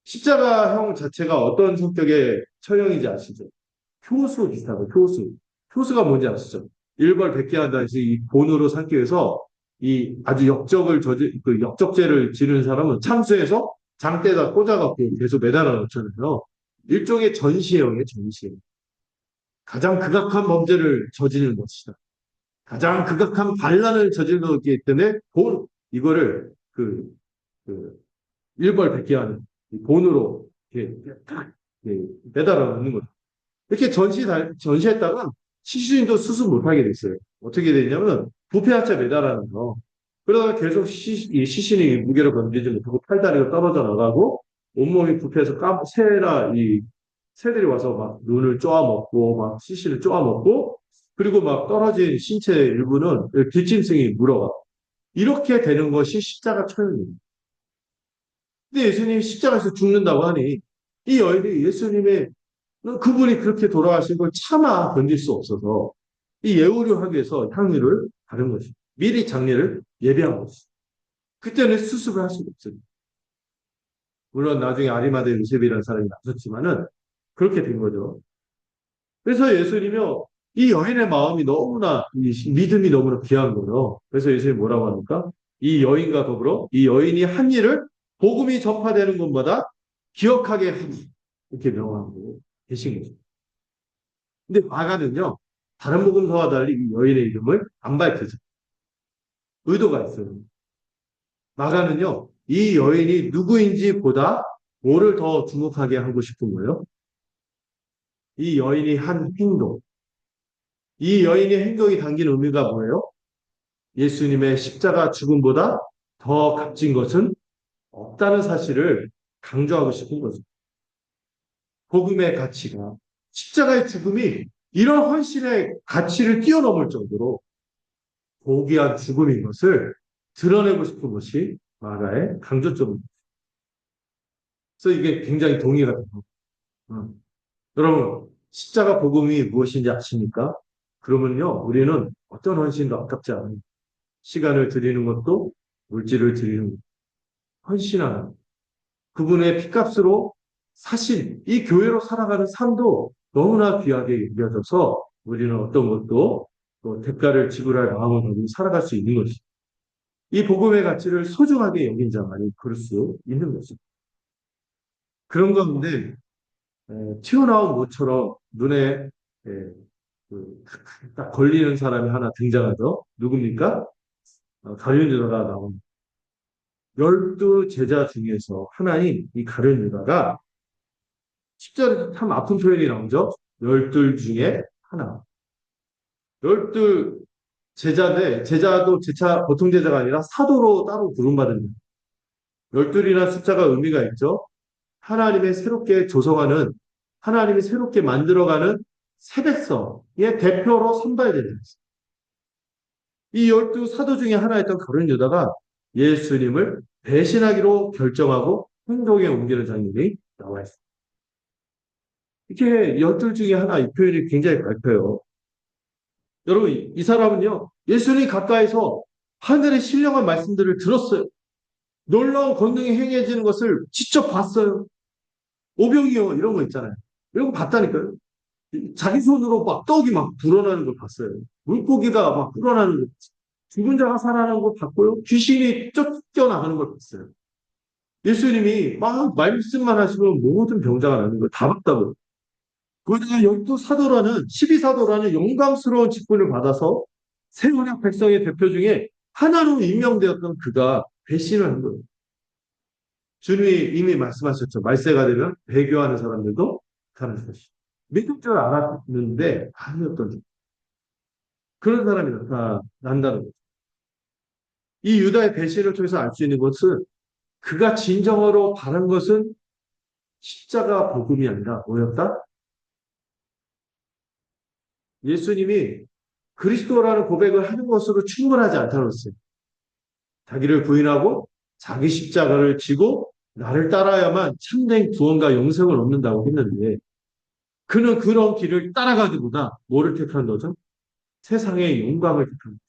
십자가형 자체가 어떤 성격의 처형인지 아시죠? 효수 비슷하고 효수. 효수가 뭔지 아시죠? 일벌 백계 한다 해서 이 본으로 삼기 위해서 이 아주 역적죄를 지는 사람은 참수해서 장대에다 꽂아갖고 계속 매달아 놓잖아요. 일종의 전시형이에요, 전시형. 가장 극악한 범죄를 저지르는 것이다. 가장 극악한 반란을 저지르기 때문에 이거를 그 일벌백계하는 이 본으로 이렇게 딱 이렇게 매달아 놓는 거죠. 이렇게 전시했다가 시신도 수습 못하게 됐어요. 어떻게 됐냐면 부패하체 매달아는 거. 그러다가 계속 이 시신이 무게를 건드리지 못하고 팔다리가 떨어져 나가고 온몸이 부패해서 이 새들이 와서 막 눈을 쪼아먹고 막 시신을 쪼아먹고 그리고 막 떨어진 신체 일부는 뒷짐승이 물어가. 이렇게 되는 것이 십자가 처형입니다. 근데 예수님이 십자가에서 죽는다고 하니 이 여인이 예수님의 그분이 그렇게 돌아가신 걸 차마 견딜 수 없어서 이 예우를 하기 위해서 향유를 바른 것이 미리 장례를 예비한 것이 그때는 수습을 할 수가 없어요. 물론 나중에 아리마대 요셉이라는 사람이 나섰지만은 그렇게 된 거죠. 그래서 예수님이요 이 여인의 마음이 너무나 이 믿음이 너무나 귀한 거예요. 그래서 예수님이 뭐라고 합니까? 이 여인과 더불어 이 여인이 한 일을 복음이 전파되는 것마다 기억하게 하니 이렇게 명하고 계신 거죠. 근데 마가는요, 다른 복음서와 달리 이 여인의 이름을 안 밝히죠. 의도가 있어요. 마가는요, 이 여인이 누구인지 보다 뭐를 더 주목하게 하고 싶은 거예요? 이 여인이 한 행동. 이 여인의 행동이 담긴 의미가 뭐예요? 예수님의 십자가 죽음보다 더 값진 것은 없다는 사실을 강조하고 싶은 거죠. 복음의 가치가 십자가의 죽음이 이런 헌신의 가치를 뛰어넘을 정도로 고귀한 죽음인 것을 드러내고 싶은 것이 마가의 강조점입니다. 그래서 이게 굉장히 동의가 돼요. 여러분, 십자가 복음이 무엇인지 아십니까? 그러면요, 우리는 어떤 헌신도 아깝지 않아요. 시간을 드리는 것도 물질을 드리는 것, 헌신하는 그분의 피값으로 사신 이 교회로 살아가는 삶도 너무나 귀하게 여겨져서 우리는 어떤 것도 또 대가를 지불할 마음을 가지고 살아갈 수 있는 것이 이 복음의 가치를 소중하게 여긴 자만이 그럴 수 있는 것입니다. 그런 가운데 튀어나온 모처럼 눈에 에, 딱 걸리는 사람이 하나 등장하죠. 누굽니까? 가룟 유다가 나온 12 제자 중에서 하나인 이 가룟 유다가 10절에 참 아픈 표현이 나오죠. 12 중에 하나. 12 제자인데 제자도 보통 제자가 아니라 사도로 따로 부름받은 12이라는 숫자가 의미가 있죠. 하나님의 새롭게 조성하는 하나님이 새롭게 만들어가는 세백성의 대표로 선발되는 것입니다. 이 12 사도 중에 하나였던 가룟 유다가 예수님을 배신하기로 결정하고 행동에 옮기는 장면이 나와 있습니다. 이렇게 12 중에 하나 이 표현이 굉장히 밝혀요. 여러분 이 사람은요 예수님 가까이서 하늘의 신령한 말씀들을 들었어요. 놀라운 권능이 행해지는 것을 직접 봤어요. 오병이어 이런 거 있잖아요. 이런 거 봤다니까요. 자기 손으로 막 떡이 막 불어나는 걸 봤어요. 물고기가 막 불어나는 거, 죽은 자가 살아나는 걸 봤고요. 귀신이 쫓겨나가는 걸 봤어요. 예수님이 막 말씀만 하시면 모든 병자가 나는 걸 다 봤다고요. 거기다가 12사도라는 영광스러운 직분을 받아서 새 언약 백성의 대표 중에 하나로 임명되었던 그가 배신을 한 거예요. 주님이 이미 말씀하셨죠. 말세가 되면 배교하는 사람들도 가는 것이. 믿을 줄 알았는데 아니었던 줄. 그런 사람이 나타난다는 거죠. 이 유다의 배신을 통해서 알 수 있는 것은 그가 진정으로 바란 것은 십자가 복음이 아니라 뭐였다? 예수님이 그리스도라는 고백을 하는 것으로 충분하지 않다는 것을 자기를 부인하고 자기 십자가를 지고 나를 따라야만 참된 구원과 영생을 얻는다고 했는데 그는 그런 길을 따라가기보다 뭐를 택한 거죠? 세상의 영광을 택한 거죠.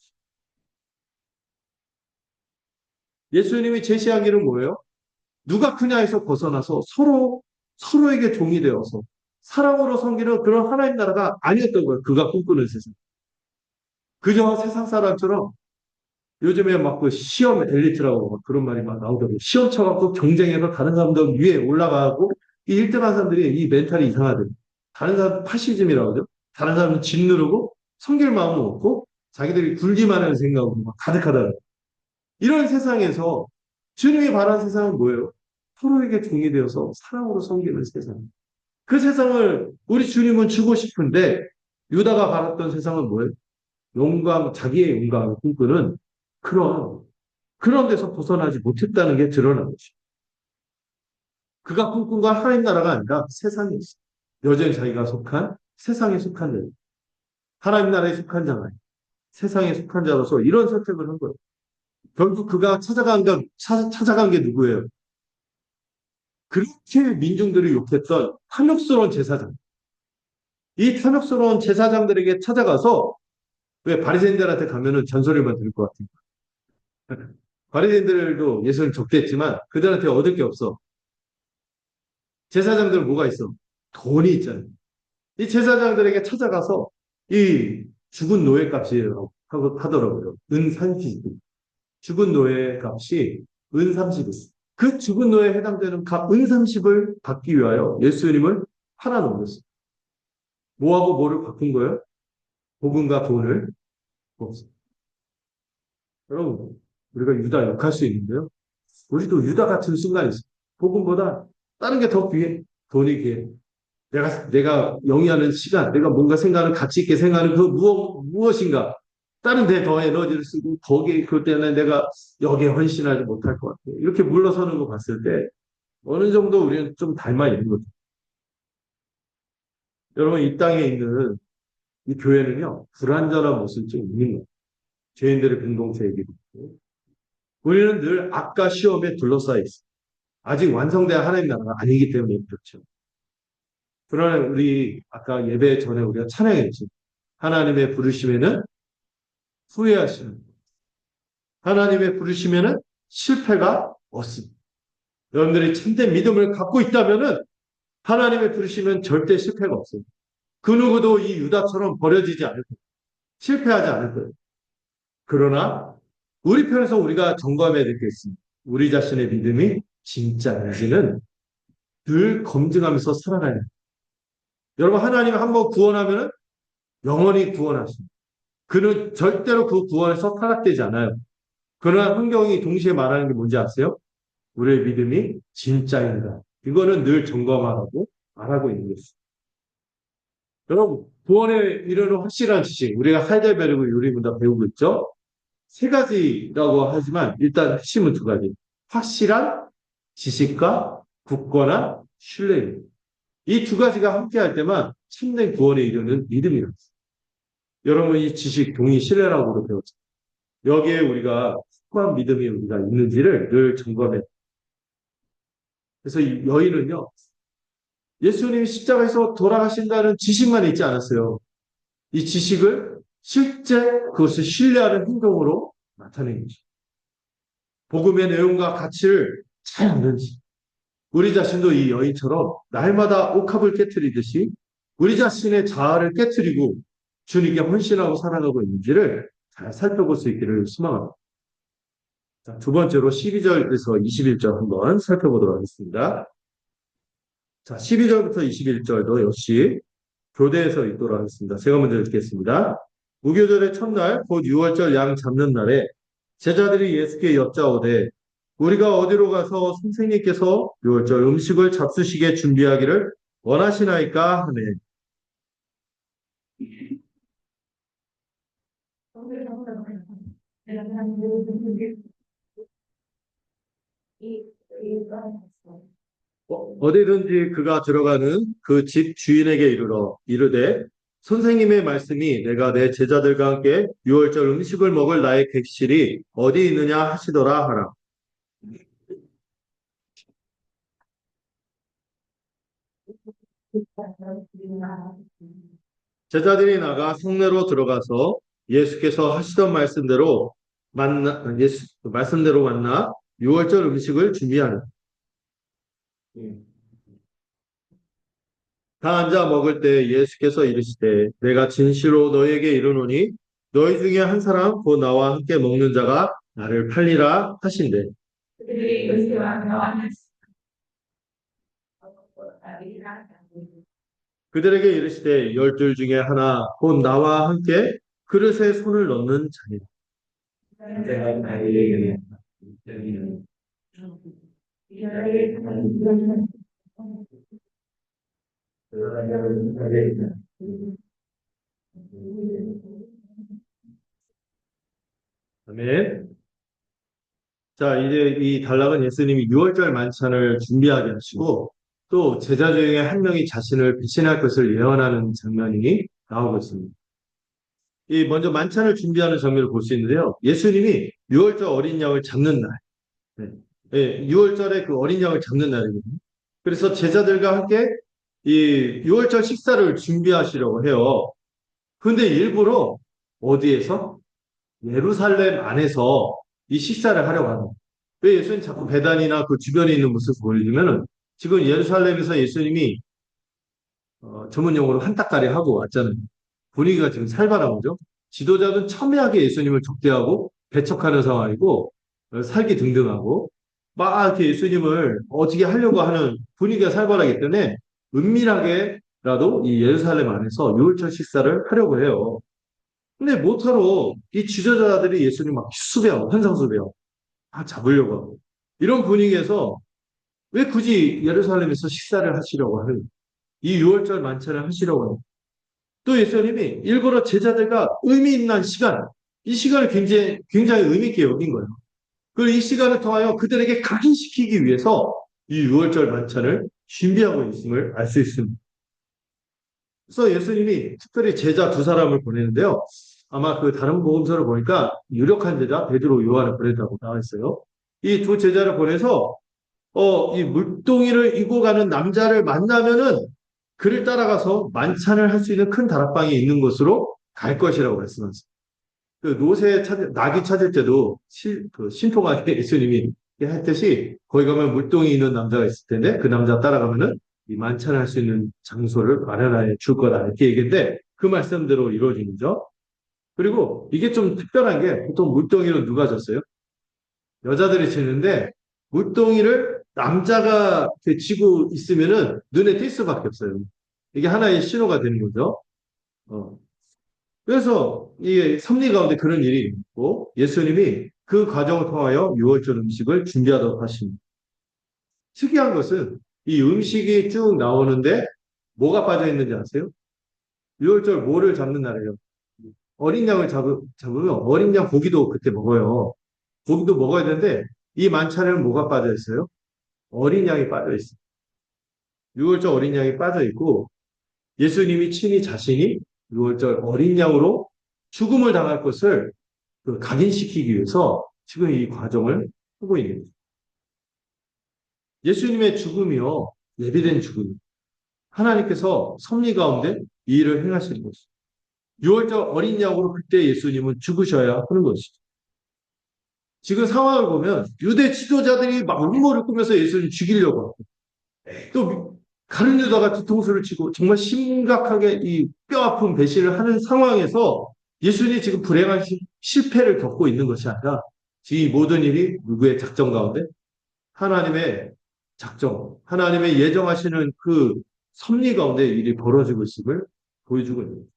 예수님이 제시한 길은 뭐예요? 누가 크냐에서 벗어나서 서로에게 종이 되어서 사랑으로 섬기는 그런 하나님 나라가 아니었던 거예요. 그가 꿈꾸는 세상. 그저 세상 사람처럼 요즘에 막 그 시험 엘리트라고 막 그런 말이 막 나오더라고요. 시험 쳐갖고 경쟁해서 다른 사람들 위에 올라가고 이 1등한 사람들이 이 멘탈이 이상하대요. 다른 사람 파시즘이라고 하죠. 다른 사람은 짓누르고 섬길 마음은 없고 자기들이 굴기만 하는 생각으로 막 가득하다. 이런 세상에서 주님이 바란 세상은 뭐예요? 서로에게 종이 되어서 사랑으로 섬기는 세상. 그 세상을 우리 주님은 주고 싶은데 유다가 바랐던 세상은 뭐예요? 영광, 자기의 영광을 꿈꾸는 그런 데서 벗어나지 못했다는 게 드러난 거죠. 그가 꿈꾼 건 하나님 나라가 아니라 세상이었어요. 여전히 자기가 속한 세상에 속한 자, 하나님 나라에 속한 자가 아니라 세상에 속한 자로서 이런 선택을 한 거예요. 결국 그가 찾아간 게 누구예요? 그렇게 민중들이 욕했던 탐욕스러운 제사장. 이 탐욕스러운 제사장들에게 찾아가서 왜 바리새인들한테 가면은 잔소리만 들을 것 같아요. 바리새인들도 예수는 적대했지만 그들한테 얻을 게 없어. 제사장들은 뭐가 있어? 돈이 있잖아요. 이 제사장들에게 찾아가서 이 죽은 노예 값이라고 하더라고요. 은 30. 죽은 노예 값이 은 30. 그 죽은 노예에 해당되는 값 은 30을 받기 위하여 예수님을 팔아넘겼어요. 뭐하고 뭐를 바꾼 거예요? 복음과 돈을. 여러분, 우리가 유다 욕할 수 있는데요. 우리도 유다 같은 순간이 있어요. 복음보다 다른 게 더 귀해. 돈이 귀해. 내가 영위하는 시간, 내가 뭔가 생각하는, 가치 있게 생각하는 그 무엇인가. 다른 데 더 에너지를 쓰고, 거기에, 그럴 때는 내가 여기에 헌신하지 못할 것 같아. 이렇게 물러서는 거 봤을 때, 어느 정도 우리는 좀 닮아 있는 거죠. 여러분, 이 땅에 있는 이 교회는요, 불완전한 모습이 좀 있는 거예요. 죄인들의 공동체이기도 하고. 우리는 늘 악과 시험에 둘러싸여 있어요. 아직 완성된 하나님 나라가 아니기 때문에 그렇죠. 그러나 우리 아까 예배 전에 우리가 찬양했죠. 하나님의 부르심에는 후회하시는 하나님의 부르심에는 실패가 없습니다. 여러분들이 참된 믿음을 갖고 있다면은 하나님의 부르시면 절대 실패가 없어요. 그 누구도 이 유다처럼 버려지지 않을 거예요. 실패하지 않을 거예요. 그러나 우리 편에서 우리가 점검해야 될 게 있습니다. 우리 자신의 믿음이 진짜인지는 늘 검증하면서 살아가야 돼요. 여러분 하나님 한번 구원하면 영원히 구원하십니다. 그는 절대로 그 구원에서 타락되지 않아요. 그러나 성경이 동시에 말하는 게 뭔지 아세요? 우리의 믿음이 진짜입니다. 이거는 늘 점검하라고 말하고 있는 것입니다. 여러분, 구원에 이르는 확실한 지식, 우리가 하이델베르그 요리문답 배우고 있죠? 세 가지라고 하지만 일단 핵심은 두 가지. 확실한 지식과 굳건한 신뢰입니다. 이 두 가지가 함께할 때만 참된 구원에 이르는 믿음이랍니다. 여러분, 이 지식, 동의, 신뢰라고도 배웠죠. 여기에 우리가 확고한 믿음이 우리가 있는지를 늘 점검해. 그래서 이 여인은요, 예수님이 십자가에서 돌아가신다는 지식만 있지 않았어요. 이 지식을 실제 그것을 신뢰하는 행동으로 나타낸 거죠. 복음의 내용과 가치를 잘 아는지, 우리 자신도 이 여인처럼 날마다 옥합을 깨트리듯이 우리 자신의 자아를 깨트리고 주님께 헌신하고 살아가고 있는지를 잘 살펴볼 수 있기를 소망합니다. 자, 두 번째로 12절에서 21절 한번 살펴보도록 하겠습니다. 자, 12절부터 21절도 역시 교대에서 읽도록 하겠습니다. 제가 먼저 읽겠습니다. 무교절의 첫날, 곧 6월절 양 잡는 날에 제자들이 예수께 여짜오되 우리가 어디로 가서 선생님께서 6월절 음식을 잡수시게 준비하기를 원하시나이까 하네. 어디든지 그가 들어가는 그 집 주인에게 이르되 선생님의 말씀이 내가 내 제자들과 함께 유월절 음식을 먹을 나의 객실이 어디 있느냐 하시더라 하라. 제자들이 나가 성내로 들어가서 예수께서 하시던 말씀대로 만나 유월절 음식을 준비하는. 다 앉아 먹을 때 예수께서 이르시되 내가 진실로 너희에게 이르노니 너희 중에 한 사람 곧 나와 함께 먹는 자가 나를 팔리라 하신대. 그들에게 이르시되 열둘 중에 하나 곧 나와 함께 그릇에 손을 넣는 자니라. 아멘. 자, 이제 이 단락은 예수님이 유월절 만찬을 준비하게 하시고 또 제자 중에 한 명이 자신을 배신할 것을 예언하는 장면이 나오고 있습니다. 이 먼저 만찬을 준비하는 장면을 볼 수 있는데요. 예수님이 유월절 어린 양을 잡는 날, 네. 예, 6월절에 그 어린 양을 잡는 날이거든요. 그래서 제자들과 함께 이 6월절 식사를 준비하시려고 해요. 근데 일부러 어디에서? 예루살렘 안에서 이 식사를 하려고 하는 거예요. 왜 예수님 자꾸 배단이나 그 주변에 있는 모습을 보여주면은 지금 예루살렘에서 예수님이 전문 용어로 한따까리 하고 왔잖아요. 분위기가 지금 살벌한 거죠. 지도자는 첨예하게 예수님을 적대하고 배척하는 상황이고 살기등등하고 막 이렇게 예수님을 어떻게 하려고 하는 분위기가 살벌하기 때문에 은밀하게라도 이 예루살렘 안에서 유월절 식사를 하려고 해요. 근데 못하러 이 지도자들이 예수님 막 수배하고 환상수배하고 다 잡으려고 하고 이런 분위기에서 왜 굳이 예루살렘에서 식사를 하시려고 하는 이 유월절 만찬을 하시려고 하는 또 예수님이 일부러 제자들과 의미 있는 시간, 이 시간을 굉장히 의미 있게 여긴 거예요. 그리고 이 시간을 통하여 그들에게 각인시키기 위해서 이 유월절 만찬을 준비하고 있음을 알 수 있습니다. 그래서 예수님이 특별히 제자 두 사람을 보내는데요. 아마 그 다른 복음서를 보니까 유력한 제자 베드로 요한을 보냈다고 나와 있어요. 이 두 제자를 보내서 이 물동이를 이고 가는 남자를 만나면은 그를 따라가서 만찬을 할 수 있는 큰 다락방이 있는 곳으로 갈 것이라고 말씀하셨어요. 그 낙이 찾을 때도 신통하게 예수님이 했듯이 거기 가면 물동이 있는 남자가 있을 텐데 그 남자 따라가면은 이 만찬을 할 수 있는 장소를 마련해 줄 거다 이렇게 얘기인데 그 말씀대로 이루어진 거죠. 그리고 이게 좀 특별한 게 보통 물동이로 누가 졌어요? 여자들이 치는데 물동이를 남자가 지고 있으면은 눈에 띌 수밖에 없어요. 이게 하나의 신호가 되는 거죠. 어. 그래서 이 섭리 가운데 그런 일이 있고 예수님이 그 과정을 통하여 유월절 음식을 준비하도록 하십니다. 특이한 것은 이 음식이 쭉 나오는데 뭐가 빠져 있는지 아세요? 유월절 뭐를 잡는 날이에요? 어린 양을 잡으면 어린 양 고기도 그때 먹어요. 고기도 먹어야 되는데 이 만찬에는 뭐가 빠져 있어요? 어린 양이 빠져 있어요. 유월절 어린 양이 빠져 있고 예수님이 친히 자신이 유월절 어린 양으로 죽음을 당할 것을 각인시키기 위해서 지금 이 과정을 하고 있는 거죠. 예수님의 죽음이요. 예비된 죽음. 하나님께서 섭리 가운데 이 일을 행하시는 것이죠. 유월절 어린 양으로 그때 예수님은 죽으셔야 하는 것이죠. 지금 상황을 보면 유대 지도자들이 막 음모를 꾸며서 예수님 죽이려고 하고 또 가룟 유다가 뒤통수를 치고 정말 심각하게 이 뼈아픈 배신을 하는 상황에서 예수님이 지금 불행한 실패를 겪고 있는 것이 아니라 지금 이 모든 일이 누구의 작정 가운데 하나님의 작정, 하나님의 예정하시는 그 섭리 가운데 일이 벌어지고 있음을 보여주고 있는 거예요.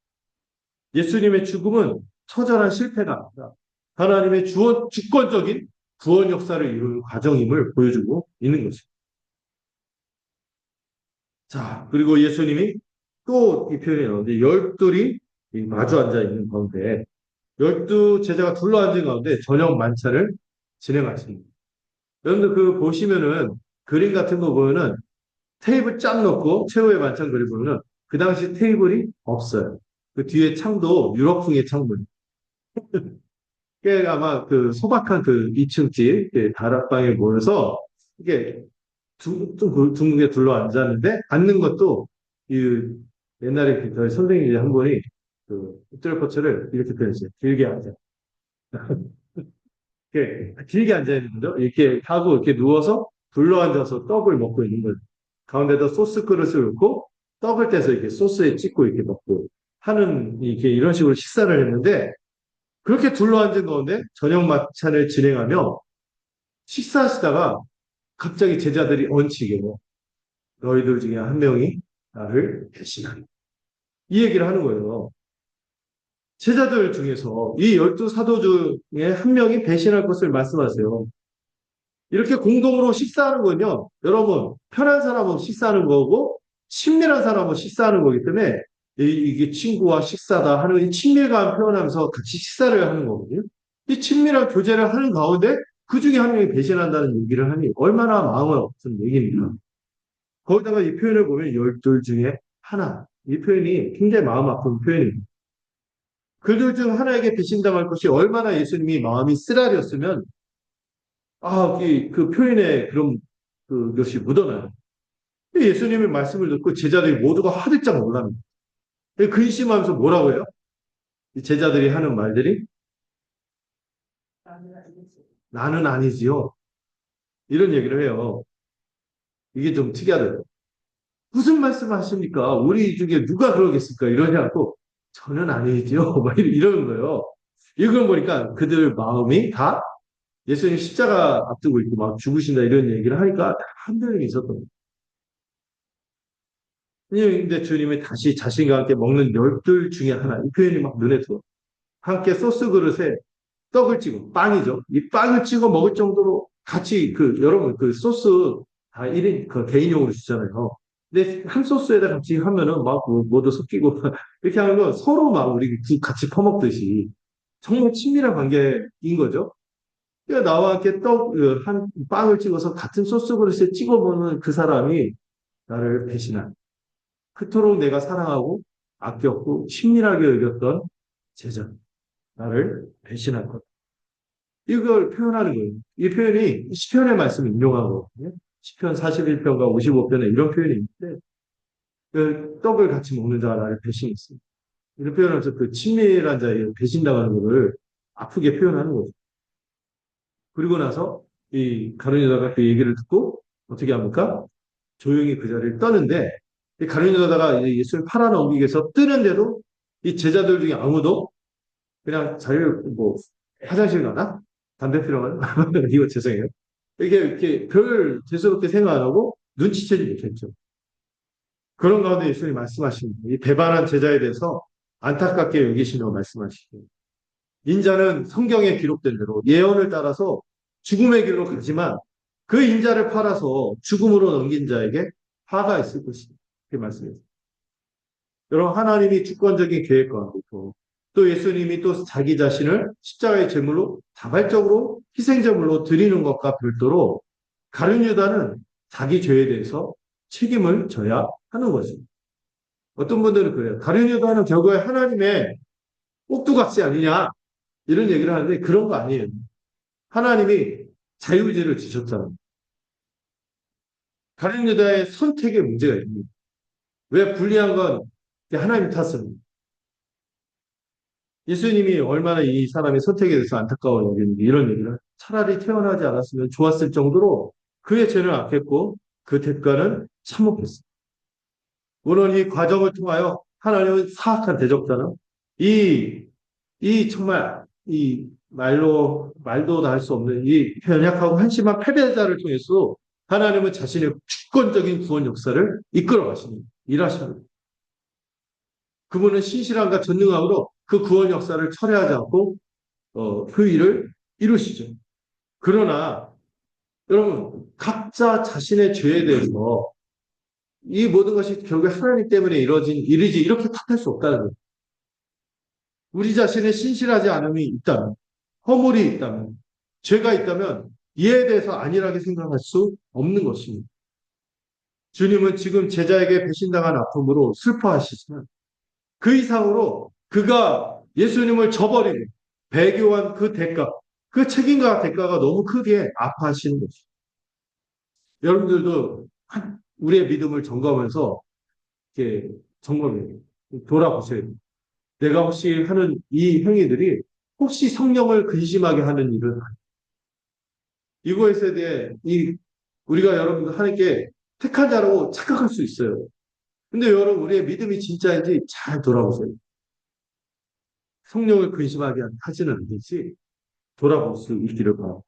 예수님의 죽음은 처절한 실패가 아니라 하나님의 주권적인 구원 역사를 이루는 과정임을 보여주고 있는 것입니다. 자, 그리고 예수님이 또 이 표현이 나오는데, 열둘이 마주 앉아 있는 가운데, 12제자가 둘러앉은 가운데 저녁 만찬을 진행하십니다. 여러분들 그 보시면은 그림 같은 거 보면은 테이블 쫙 놓고 최후의 만찬 그림 보면은 그 당시 테이블이 없어요. 그 뒤에 창도 유럽풍의 창문. 꽤 아마 그 소박한 그 2층집 다락방에 모여서 이게 좀 둥글게 둘러 앉았는데 앉는 것도 이 옛날에 저희 선생님이 한 분이 그 옥절포처를 이렇게 표현했어요. 길게 앉아. 이렇게 길게 앉아 있는 거죠. 이렇게 하고 이렇게 누워서 둘러 앉아서 떡을 먹고 있는 거죠. 가운데다 소스 그릇을 놓고 떡을 떼서 이렇게 소스에 찍고 이렇게 먹고 하는 이렇게 이런 식으로 식사를 했는데 그렇게 둘러 앉은 가운데 저녁 마찬을 진행하며 식사하시다가 갑자기 제자들이 얹히게 너희들 중에 한 명이 나를 배신한다. 이 얘기를 하는 거예요. 제자들 중에서 이 12 사도 중에 한 명이 배신할 것을 말씀하세요. 이렇게 공동으로 식사하는 건요, 여러분, 편한 사람은 식사하는 거고, 친밀한 사람은 식사하는 거기 때문에, 이게 친구와 식사다 하는 이 친밀감 표현하면서 같이 식사를 하는 거거든요. 이 친밀한 교제를 하는 가운데 그 중에 한 명이 배신한다는 얘기를 하니 얼마나 마음을 없은 얘기입니까? 거기다가 이 표현을 보면 열둘 중에 하나. 이 표현이 굉장히 마음 아픈 표현입니다. 그들 중 하나에게 배신당할 것이 얼마나 예수님이 마음이 쓰라렸으면 그 표현에 그런 그것이 묻어나요. 예수님의 말씀을 듣고 제자들이 모두가 화들짝 놀랍니다. 근심하면서 뭐라고 해요? 이 제자들이 하는 말들이 나는 아니지요. 이런 얘기를 해요. 이게 좀 특이하더라고요. 무슨 말씀 하십니까? 우리 중에 누가 그러겠습니까? 이러냐고 저는 아니지요. 막 이러는 거예요. 이걸 보니까 그들 마음이 다 예수님 십자가 앞두고 있고 막 죽으신다 이런 얘기를 하니까 다 흔들림이 있었던 거예요. 근데 주님이 다시 자신과 함께 먹는 열둘 중에 하나, 이 표현이 막 눈에 들어. 함께 소스 그릇에 떡을 찍어, 빵이죠. 이 빵을 찍어 먹을 정도로 같이 여러분, 소스 다 1인, 개인용으로 주잖아요. 근데 한 소스에다 같이 하면은 막 뭐도 섞이고, 이렇게 하는 건 서로 막 우리 같이 퍼먹듯이 정말 친밀한 관계인 거죠. 그러니까 나와 함께 한 빵을 찍어서 같은 소스 그릇에 찍어 먹는 그 사람이 나를 배신한, 그토록 내가 사랑하고 아꼈고 친밀하게 여겼던 제자, 나를 배신한 것. 이걸 표현하는 거예요. 이 표현이 시편의 말씀을 인용한 거거든요. 시편 41편과 55편에 이런 표현이 있는데 그 떡을 같이 먹는 자가 나를 배신했습니다. 이런 표현하면서 그 친밀한 자의 배신당하는 것을 아프게 표현하는 거죠. 그리고 나서 이 가룟 유다가 그 얘기를 듣고 어떻게 합니까? 조용히 그 자리를 떠는데 이 가룟 유다가 예수를 팔아넘기기 위해서 뜨는데도 이 제자들 중에 아무도 그냥 자기를 뭐 화장실 가나? 담배 피러 가나? 이거 죄송해요. 이렇게 별 대수롭게 생각 안 하고 눈치채지 못했죠. 그런 가운데 예수님이 말씀하십니다. 이 배반한 제자에 대해서 안타깝게 여기시며 말씀하시죠. 인자는 성경에 기록된 대로 예언을 따라서 죽음의 길로 가지만 그 인자를 팔아서 죽음으로 넘긴 자에게 화가 있을 것이다. 이렇게 말씀했습니다. 여러분, 하나님이 주권적인 계획과 함께 또 예수님이 또 자기 자신을 십자가의 제물로 자발적으로 희생제물로 드리는 것과 별도로 가룟 유다는 자기 죄에 대해서 책임을 져야 하는 것입니다. 어떤 분들은 그래요. 가룟 유다는 결국에 하나님의 꼭두각시 아니냐 이런 얘기를 하는데 그런 거 아니에요. 하나님이 자유의지를 주셨잖아요. 가룟 유다의 선택에 문제가 있습니다. 왜 불리한 건 하나님 탓입니다. 예수님이 얼마나 이 사람의 선택에 대해서 안타까워 여기는지 이런 얘기를 차라리 태어나지 않았으면 좋았을 정도로 그의 죄는 악했고 그 대가는 참혹했습니다. 물론 이 과정을 통하여 하나님은 사악한 대적자는 이, 이 정말 이 말도 다 할 수 없는 이 연약하고 한심한 패배자를 통해서 하나님은 자신의 주권적인 구원 역사를 이끌어 가십니다. 일하십니다. 그분은 신실함과 전능함으로 그 구원 역사를 철회하지 않고 그 일을 이루시죠. 그러나 여러분 각자 자신의 죄에 대해서 이 모든 것이 결국 하나님 때문에 이루어진 일이지 이렇게 탓할 수 없다는 거예요. 우리 자신의 신실하지 않음이 있다면, 허물이 있다면, 죄가 있다면 이에 대해서 안일하게 생각할 수 없는 것입니다. 주님은 지금 제자에게 배신당한 아픔으로 슬퍼하시지만 그 이상으로 그가 예수님을 저버리고 배교한 그 대가, 그 책임과 대가가 너무 크게 아파하시는 것입니다. 여러분들도 우리의 믿음을 점검하면서 이렇게 점검해요. 돌아보세요. 내가 혹시 하는 이 행위들이 혹시 성령을 근심하게 하는 일은 이거에 대해 우리가 여러분들 하나님께 택한 자라고 착각할 수 있어요. 근데 여러분 우리의 믿음이 진짜인지 잘 돌아보세요. 성령을 근심하게 하지는 않듯이 돌아볼 수 있기를 바랍니다.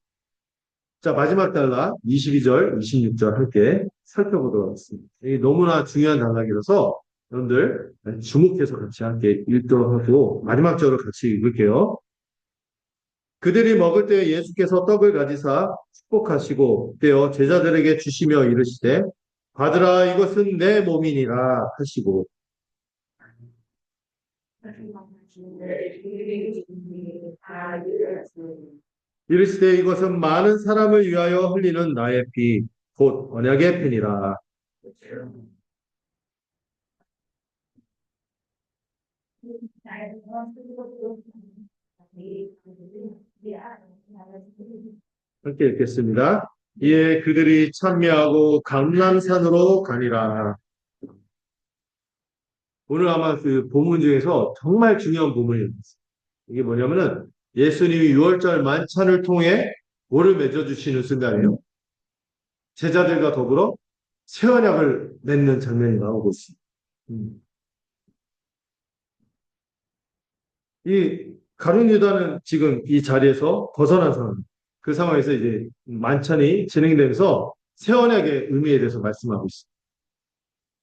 자, 마지막 단락 22절, 26절 함께 살펴보도록 하겠습니다. 이 너무나 중요한 단락이라서 여러분들 주목해서 같이 함께 읽도록 하고 마지막 절을 같이 읽을게요. 그들이 먹을 때 예수께서 떡을 가지사 축복하시고 떼어 제자들에게 주시며 이르시되 받으라 이것은 내 몸이니라 하시고 이르시되 이것은 많은 사람을 위하여 흘리는 나의 피 곧 언약의 피니라. 함께 읽겠습니다. 이에 그들이 참여하고 감람산으로 가니라. 오늘 아마 그 본문 중에서 정말 중요한 본문입니다. 이게 뭐냐면은 예수님이 6월절 만찬을 통해 돌을 맺어주시는 순간이에요. 제자들과 더불어 새 언약을 맺는 장면이 나오고 있습니다. 이 가룟 유다는 지금 이 자리에서 벗어난 상황. 그 상황에서 이제 만찬이 진행되면서 새 언약의 의미에 대해서 말씀하고 있습니다.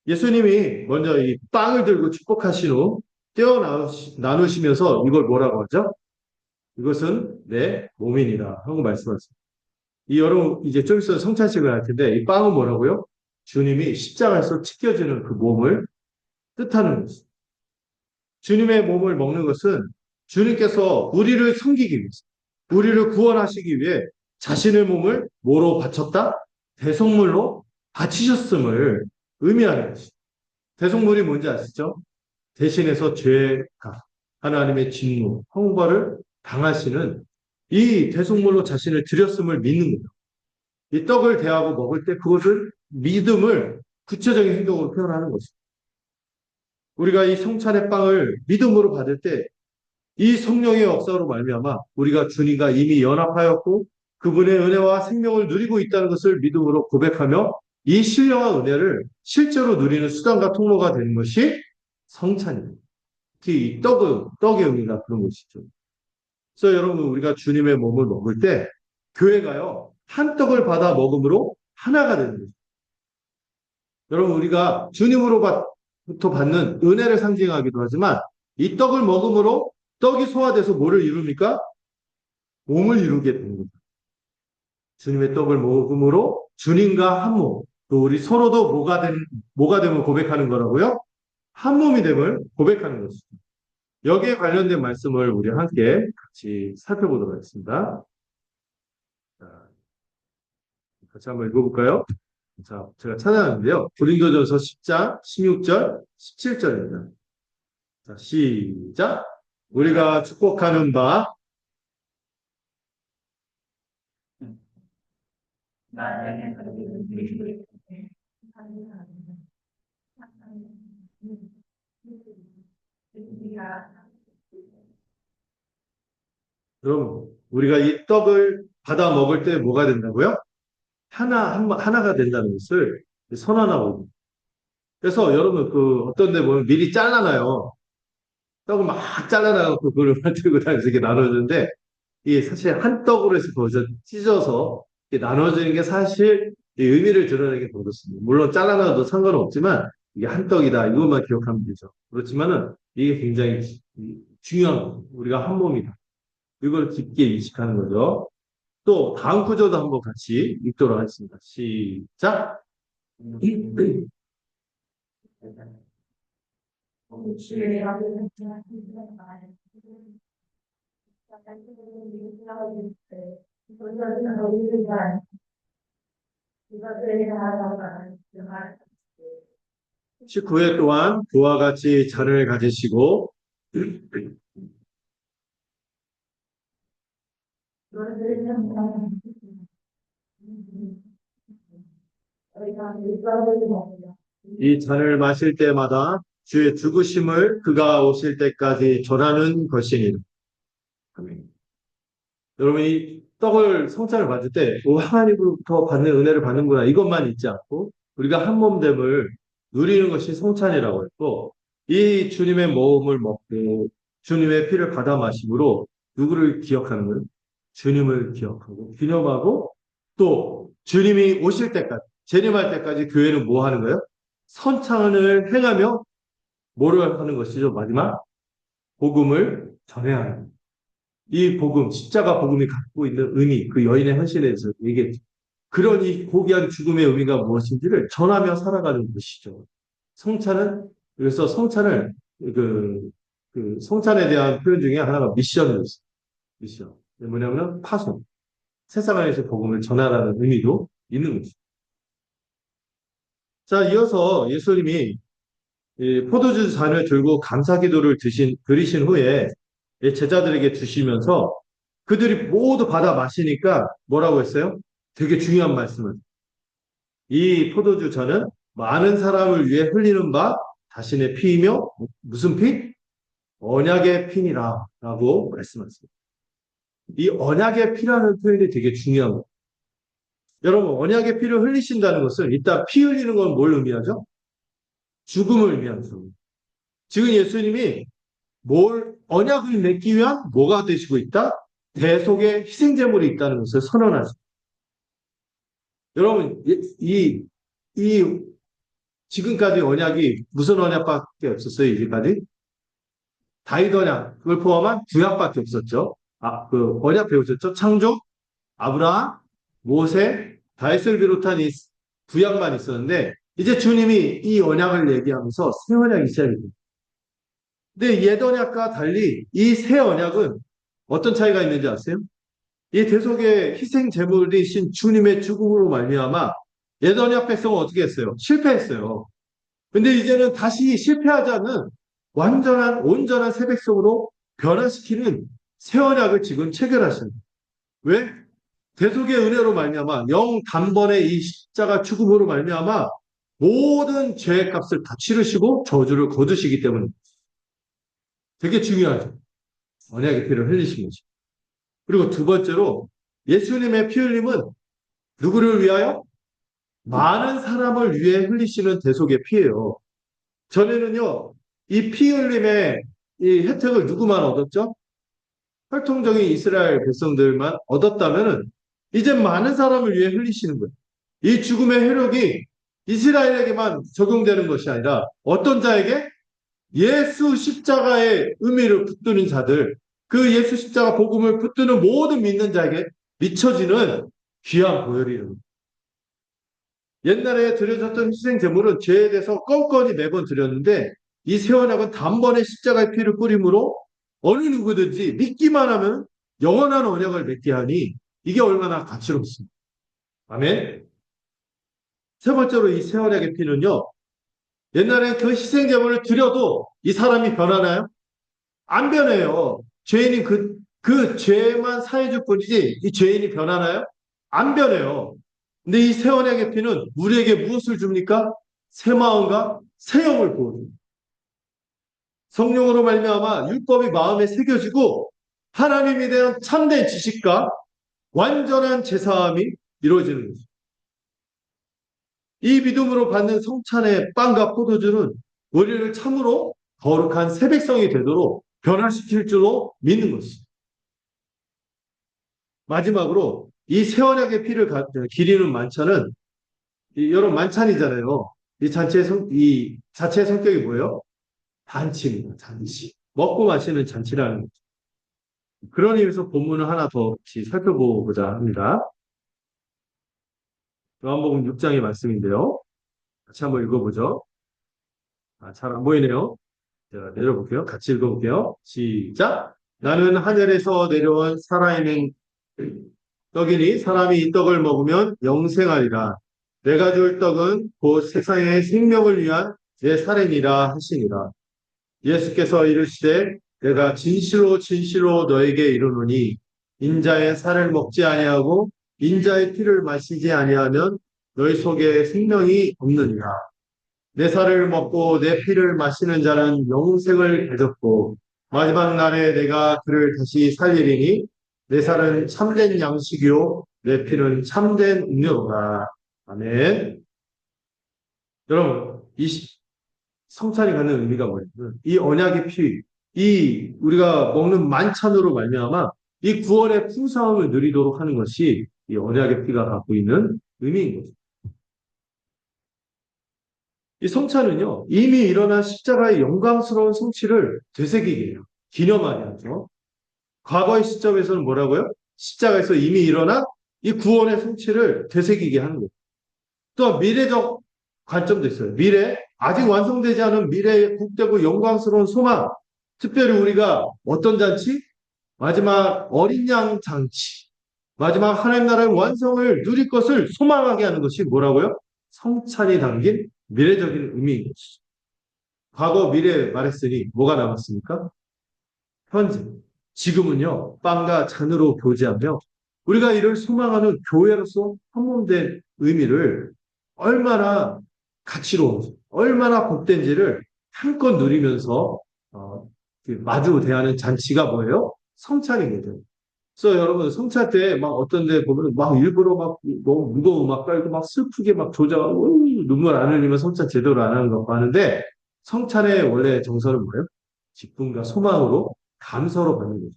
예수님이 먼저 이 빵을 들고 축복하신 후 떼어 나누시면서 이걸 뭐라고 하죠? 이것은 내 몸이니라 하고 말씀하셨습니다. 이 여러분 이제 좀 있어서 성찬식을 할 텐데 이 빵은 뭐라고요? 주님이 십자가에서 찢겨지는 그 몸을 뜻하는 것입니다. 주님의 몸을 먹는 것은 주님께서 우리를 섬기기 위해서, 우리를 구원하시기 위해 자신의 몸을 뭐로 바쳤다? 대속물로 바치셨음을 의미하는 것입니다. 대속물이 뭔지 아시죠? 대신해서 죄가 하나님의 진노, 형벌을 당하시는 이 대속물로 자신을 드렸음을 믿는 거예요. 이 떡을 대하고 먹을 때 그것을 믿음을 구체적인 행동으로 표현하는 것입니다. 우리가 이 성찬의 빵을 믿음으로 받을 때 이 성령의 역사로 말미암아 우리가 주님과 이미 연합하였고 그분의 은혜와 생명을 누리고 있다는 것을 믿음으로 고백하며 이 신령한 은혜를 실제로 누리는 수단과 통로가 되는 것이 성찬입니다. 특히 이 떡의 의미가 그런 것이죠. 그래서 여러분 우리가 주님의 몸을 먹을 때 교회가요 한 떡을 받아 먹음으로 하나가 되는 거죠. 여러분 우리가 주님으로부터 받는 은혜를 상징하기도 하지만 이 떡을 먹음으로 떡이 소화돼서 뭐를 이룹니까? 몸을 이루게 되는 겁니다. 주님의 떡을 먹음으로 주님과 한 몸, 또 우리 서로도 뭐가 됨을 고백하는 거라고요? 한 몸이 됨을 고백하는 것이죠. 여기에 관련된 말씀을 우리 함께 같이 살펴보도록 하겠습니다. 자, 같이 한번 읽어볼까요? 자, 제가 찾아놨는데요. 고린도전서 10장 16절, 17절입니다. 자, 시작. 우리가 축복하는 바 여러분, 우리가 이 떡을 받아 먹을 때 뭐가 된다고요? 하나가 된다는 것을 선언하고. 그래서 여러분, 그, 어떤 데 보면 미리 잘라놔요. 떡을 막 잘라놔갖고 그걸 들고 다니면서 이렇게 나눠주는데, 이게 사실 한 떡으로 해서 거기서 찢어서 나눠지는 게 사실 이 의미를 드러내기 더 그렇습니다. 물론 잘라놔도 상관은 없지만, 이게 한 떡이다. 이것만 기억하면 되죠. 그렇지만은, 이게 굉장히 중요한 거예요. 우리가 한 몸이다. 이걸 깊게 인식하는 거죠. 또 다음 구조도 한번 같이 읽도록 하겠습니다. 시작. (19회) 동안 그와 같이 잔을 가지시고 이 잔을 마실 때마다 주의 죽으심을 그가 오실 때까지 전하는 것이니. 아멘. 여러분 이 떡을 성찬을 받을 때 하나님으로부터 받는 은혜를 받는구나 이것만 잊지 않고 우리가 한 몸됨을 누리는 것이 성찬이라고 했고 이 주님의 몸을 먹고 주님의 피를 받아 마심으로 누구를 기억하는 거예요? 주님을 기억하고 기념하고 또 주님이 오실 때까지 재림할 때까지 교회는 뭐 하는 거예요? 선창을 행하며 뭐를 하는 것이죠? 마지막 복음을 전해야 합니다. 이 복음, 십자가 복음이 갖고 있는 의미, 그 여인의 헌신에 대해서 얘기했죠. 그런 이 고귀한 죽음의 의미가 무엇인지를 전하며 살아가는 것이죠. 성찬은, 그래서 성찬을, 그, 그 성찬에 대한 표현 중에 하나가 미션이었어요. 미션. 뭐냐면 파송. 세상에서 복음을 전하라는 의미도 있는 거죠. 자, 이어서 예수님이 이 포도주 잔을 들고 감사 기도를 드리신 후에 이 제자들에게 주시면서 그들이 모두 받아 마시니까 뭐라고 했어요? 되게 중요한 말씀을. 이 포도주 잔은 많은 사람을 위해 흘리는 바 자신의 피이며 무슨 피? 언약의 피니라 라고 말씀하셨습니다. 이 언약의 피라는 표현이 되게 중요한 거예요. 여러분, 언약의 피를 흘리신다는 것은 일단 피 흘리는 건 뭘 의미하죠? 죽음을 의미하죠. 지금 예수님이 언약을 맺기 위한 뭐가 되시고 있다? 대속의 희생제물이 있다는 것을 선언하죠. 여러분, 이, 지금까지 언약이 무슨 언약밖에 없었어요, 이제까지? 다윗 언약, 그걸 포함한 구약밖에 없었죠. 그 언약 배우셨죠? 창조, 아브라함, 모세, 다윗을 비롯한 이 구약만 있었는데, 이제 주님이 이 언약을 얘기하면서 새 언약이 시작입니다. 근데 옛 언약과 달리 이 새 언약은 어떤 차이가 있는지 아세요? 이 대속의 희생 제물이신 주님의 죽음으로 말미암아 옛 언약 백성은 어떻게 했어요? 실패했어요. 근데 이제는 다시 실패하지 않는 온전한 새 백성으로 변화시키는 새 언약을 지금 체결하십니다. 왜? 대속의 은혜로 말미암아 영 단번에 이 십자가 죽음으로 말미암아 모든 죄의 값을 다 치르시고 저주를 거두시기 때문에 되게 중요하죠. 언약의 피를 흘리신 거죠. 그리고 두 번째로 예수님의 피 흘림은 누구를 위하여? 많은 사람을 위해 흘리시는 대속의 피예요. 전에는요, 이 피 흘림의 이 혜택을 누구만 얻었죠? 혈통적인 이스라엘 백성들만 얻었다면은 이제 많은 사람을 위해 흘리시는 거예요. 이 죽음의 효력이 이스라엘에게만 적용되는 것이 아니라 어떤 자에게? 예수 십자가의 의미를 붙드는 자들, 그 예수 십자가 복음을 붙드는 모든 믿는 자에게 미쳐지는 귀한 보혈이에요. 옛날에 드려졌던 희생 제물은 죄에 대해서 껌껌이 매번 드렸는데 이 새 언약은 단번에 십자가의 피를 뿌림으로 어느 누구든지 믿기만 하면 영원한 언약을 맺게 하니 이게 얼마나 가치롭습니다. 아멘. 세 번째로 이 새 언약의 피는요. 옛날에 그 희생 제물을 드려도 이 사람이 변하나요? 안 변해요. 죄인이 그 죄만 사해줄 뿐이지 이 죄인이 변하나요? 안 변해요. 근데 이 새 언약의 피는 우리에게 무엇을 줍니까? 새 마음과 새 영을 부어줍니다. 성령으로 말미암아 율법이 마음에 새겨지고 하나님에 대한 참된 지식과 완전한 제사함이 이루어지는 거죠. 이 믿음으로 받는 성찬의 빵과 포도주는 우리를 참으로 거룩한 새 백성이 되도록 변화시킬 줄로 믿는 것입니다. 마지막으로 이 새 언약의 피를 기리는 만찬은 여러분 만찬이잖아요. 이 자체의 성격이 뭐예요? 잔치입니다. 잔치. 먹고 마시는 잔치라는 거죠. 그런 의미에서 본문을 하나 더 같이 살펴보고자 합니다. 요한복음 6장의 말씀인데요. 같이 한번 읽어보죠. 잘 안 보이네요. 제가 내려볼게요. 같이 읽어볼게요. 시작. 나는 하늘에서 내려온 살아있는 떡이니 사람이 이 떡을 먹으면 영생하리라. 내가 줄 떡은 곧 세상의 생명을 위한 내 살이니라 하시니라. 예수께서 이르시되 내가 진실로 진실로 너에게 이르노니 인자의 살을 먹지 아니하고 인자의 피를 마시지 아니하면 너희 속에 생명이 없느니라. 내 살을 먹고 내 피를 마시는 자는 영생을 가졌고 마지막 날에 내가 그를 다시 살리리니 내 살은 참된 양식이요 내 피는 참된 음료로다. 아멘. 여러분, 이 성찬이 갖는 의미가 뭐냐면 이 언약의 피, 이 우리가 먹는 만찬으로 말미암아 이 구원의 풍성함을 누리도록 하는 것이 이 언약의 피가 갖고 있는 의미인 거죠. 이 성찬은요, 이미 일어난 십자가의 영광스러운 성취를 되새기게 해요. 기념하게 하죠. 과거의 시점에서는 뭐라고요? 십자가에서 이미 일어난 이 구원의 성취를 되새기게 하는 거예요. 또 미래적 관점도 있어요. 미래, 아직 완성되지 않은 미래의 복되고 영광스러운 소망. 특별히 우리가 어떤 잔치? 마지막 어린 양 잔치. 마지막 하나님 나라의 완성을 누릴 것을 소망하게 하는 것이 뭐라고요? 성찬이 담긴 미래적인 의미인 것이죠. 과거, 미래 말했으니 뭐가 남았습니까? 현재. 지금은요, 빵과 잔으로 교제하며 우리가 이를 소망하는 교회로서 한몸된 의미를 얼마나 가치로운지, 얼마나 복된지를 한껏 누리면서 마주 대하는 잔치가 뭐예요? 성찬입니다. 그래서 여러분 성찬 때 막 어떤 데 보면 막 일부러 막 너무 무거운 음악 깔고 막 슬프게 막 조장하고 눈물 안 흘리면 성찬 제대로 안 하는 거 하는데 성찬의 원래 정서는 뭐예요? 기쁨과 소망으로 감사로 받는 거죠.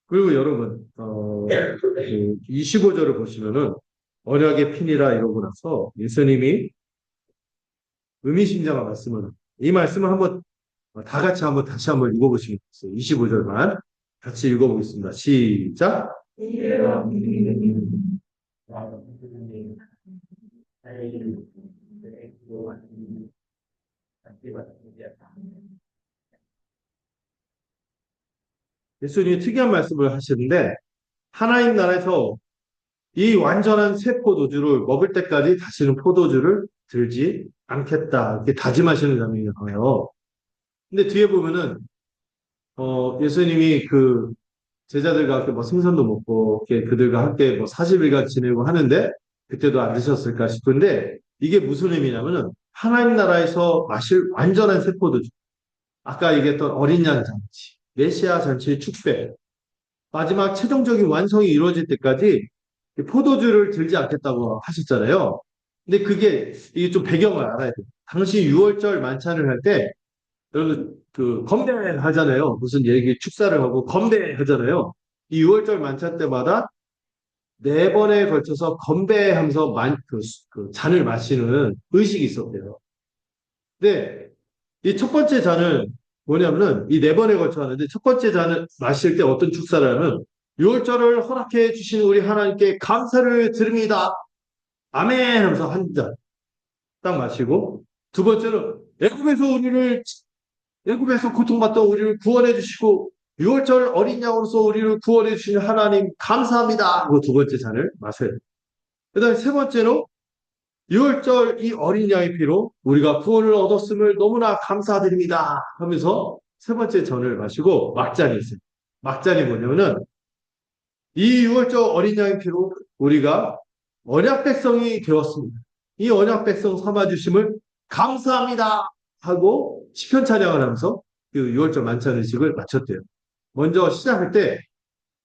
그리고 여러분, 그 25절을 보시면은 언약의 pin이라 이러고 나서 예수님이 의미심장한 말씀을, 이 말씀을 한번 다 같이 한번 다시 한번 읽어보시면 좋겠어요. 25절만 같이 읽어보겠습니다. 시작. 예수님이 특이한 말씀을 하시는데 하나님 나라에서 이 완전한 새 포도주를 먹을 때까지 다시는 포도주를 들지 않겠다. 이렇게 다짐하시는 장면이 나와요. 근데 뒤에 보면은, 예수님이 그 제자들과 함께 뭐 생선도 먹고, 이렇게 그들과 함께 뭐 40일간 지내고 하는데, 그때도 안 드셨을까 싶은데, 이게 무슨 의미냐면은, 하나님 나라에서 마실 완전한 새 포도주. 아까 얘기했던 어린 양 잔치, 메시아 잔치의 축배, 마지막 최종적인 완성이 이루어질 때까지 포도주를 들지 않겠다고 하셨잖아요. 근데 그게 이게 좀 배경을 알아야 돼요. 당시 6월절 만찬을 할 때 여러분 그 건배 하잖아요. 무슨 얘기 축사를 하고 건배 하잖아요. 이 6월절 만찬 때마다 네 번에 걸쳐서 건배하면서 그 잔을 마시는 의식이 있었대요. 근데 이 첫 번째 잔을 뭐냐면은 이 네 번에 걸쳐 하는데 첫 번째 잔을 마실 때 어떤 축사를 하면 6월절을 허락해 주신 우리 하나님께 감사를 드립니다. 아멘 하면서 한 잔 딱 마시고 두 번째는 애굽에서 고통받던 우리를 구원해 주시고 6월절 어린 양으로서 우리를 구원해 주신 하나님 감사합니다. 그 두 번째 잔을 마셔야 돼요. 그다음에 세 번째로 6월절 이 어린 양의 피로 우리가 구원을 얻었음을 너무나 감사드립니다. 하면서 세 번째 잔을 마시고 막잔이 있어요. 막잔이 뭐냐면은 이 6월절 어린 양의 피로 우리가 언약 백성이 되었습니다. 이 언약 백성 삼아주심을 감사합니다. 하고 시편 찬양을 하면서 그 6월절 만찬 의식을 마쳤대요. 먼저 시작할 때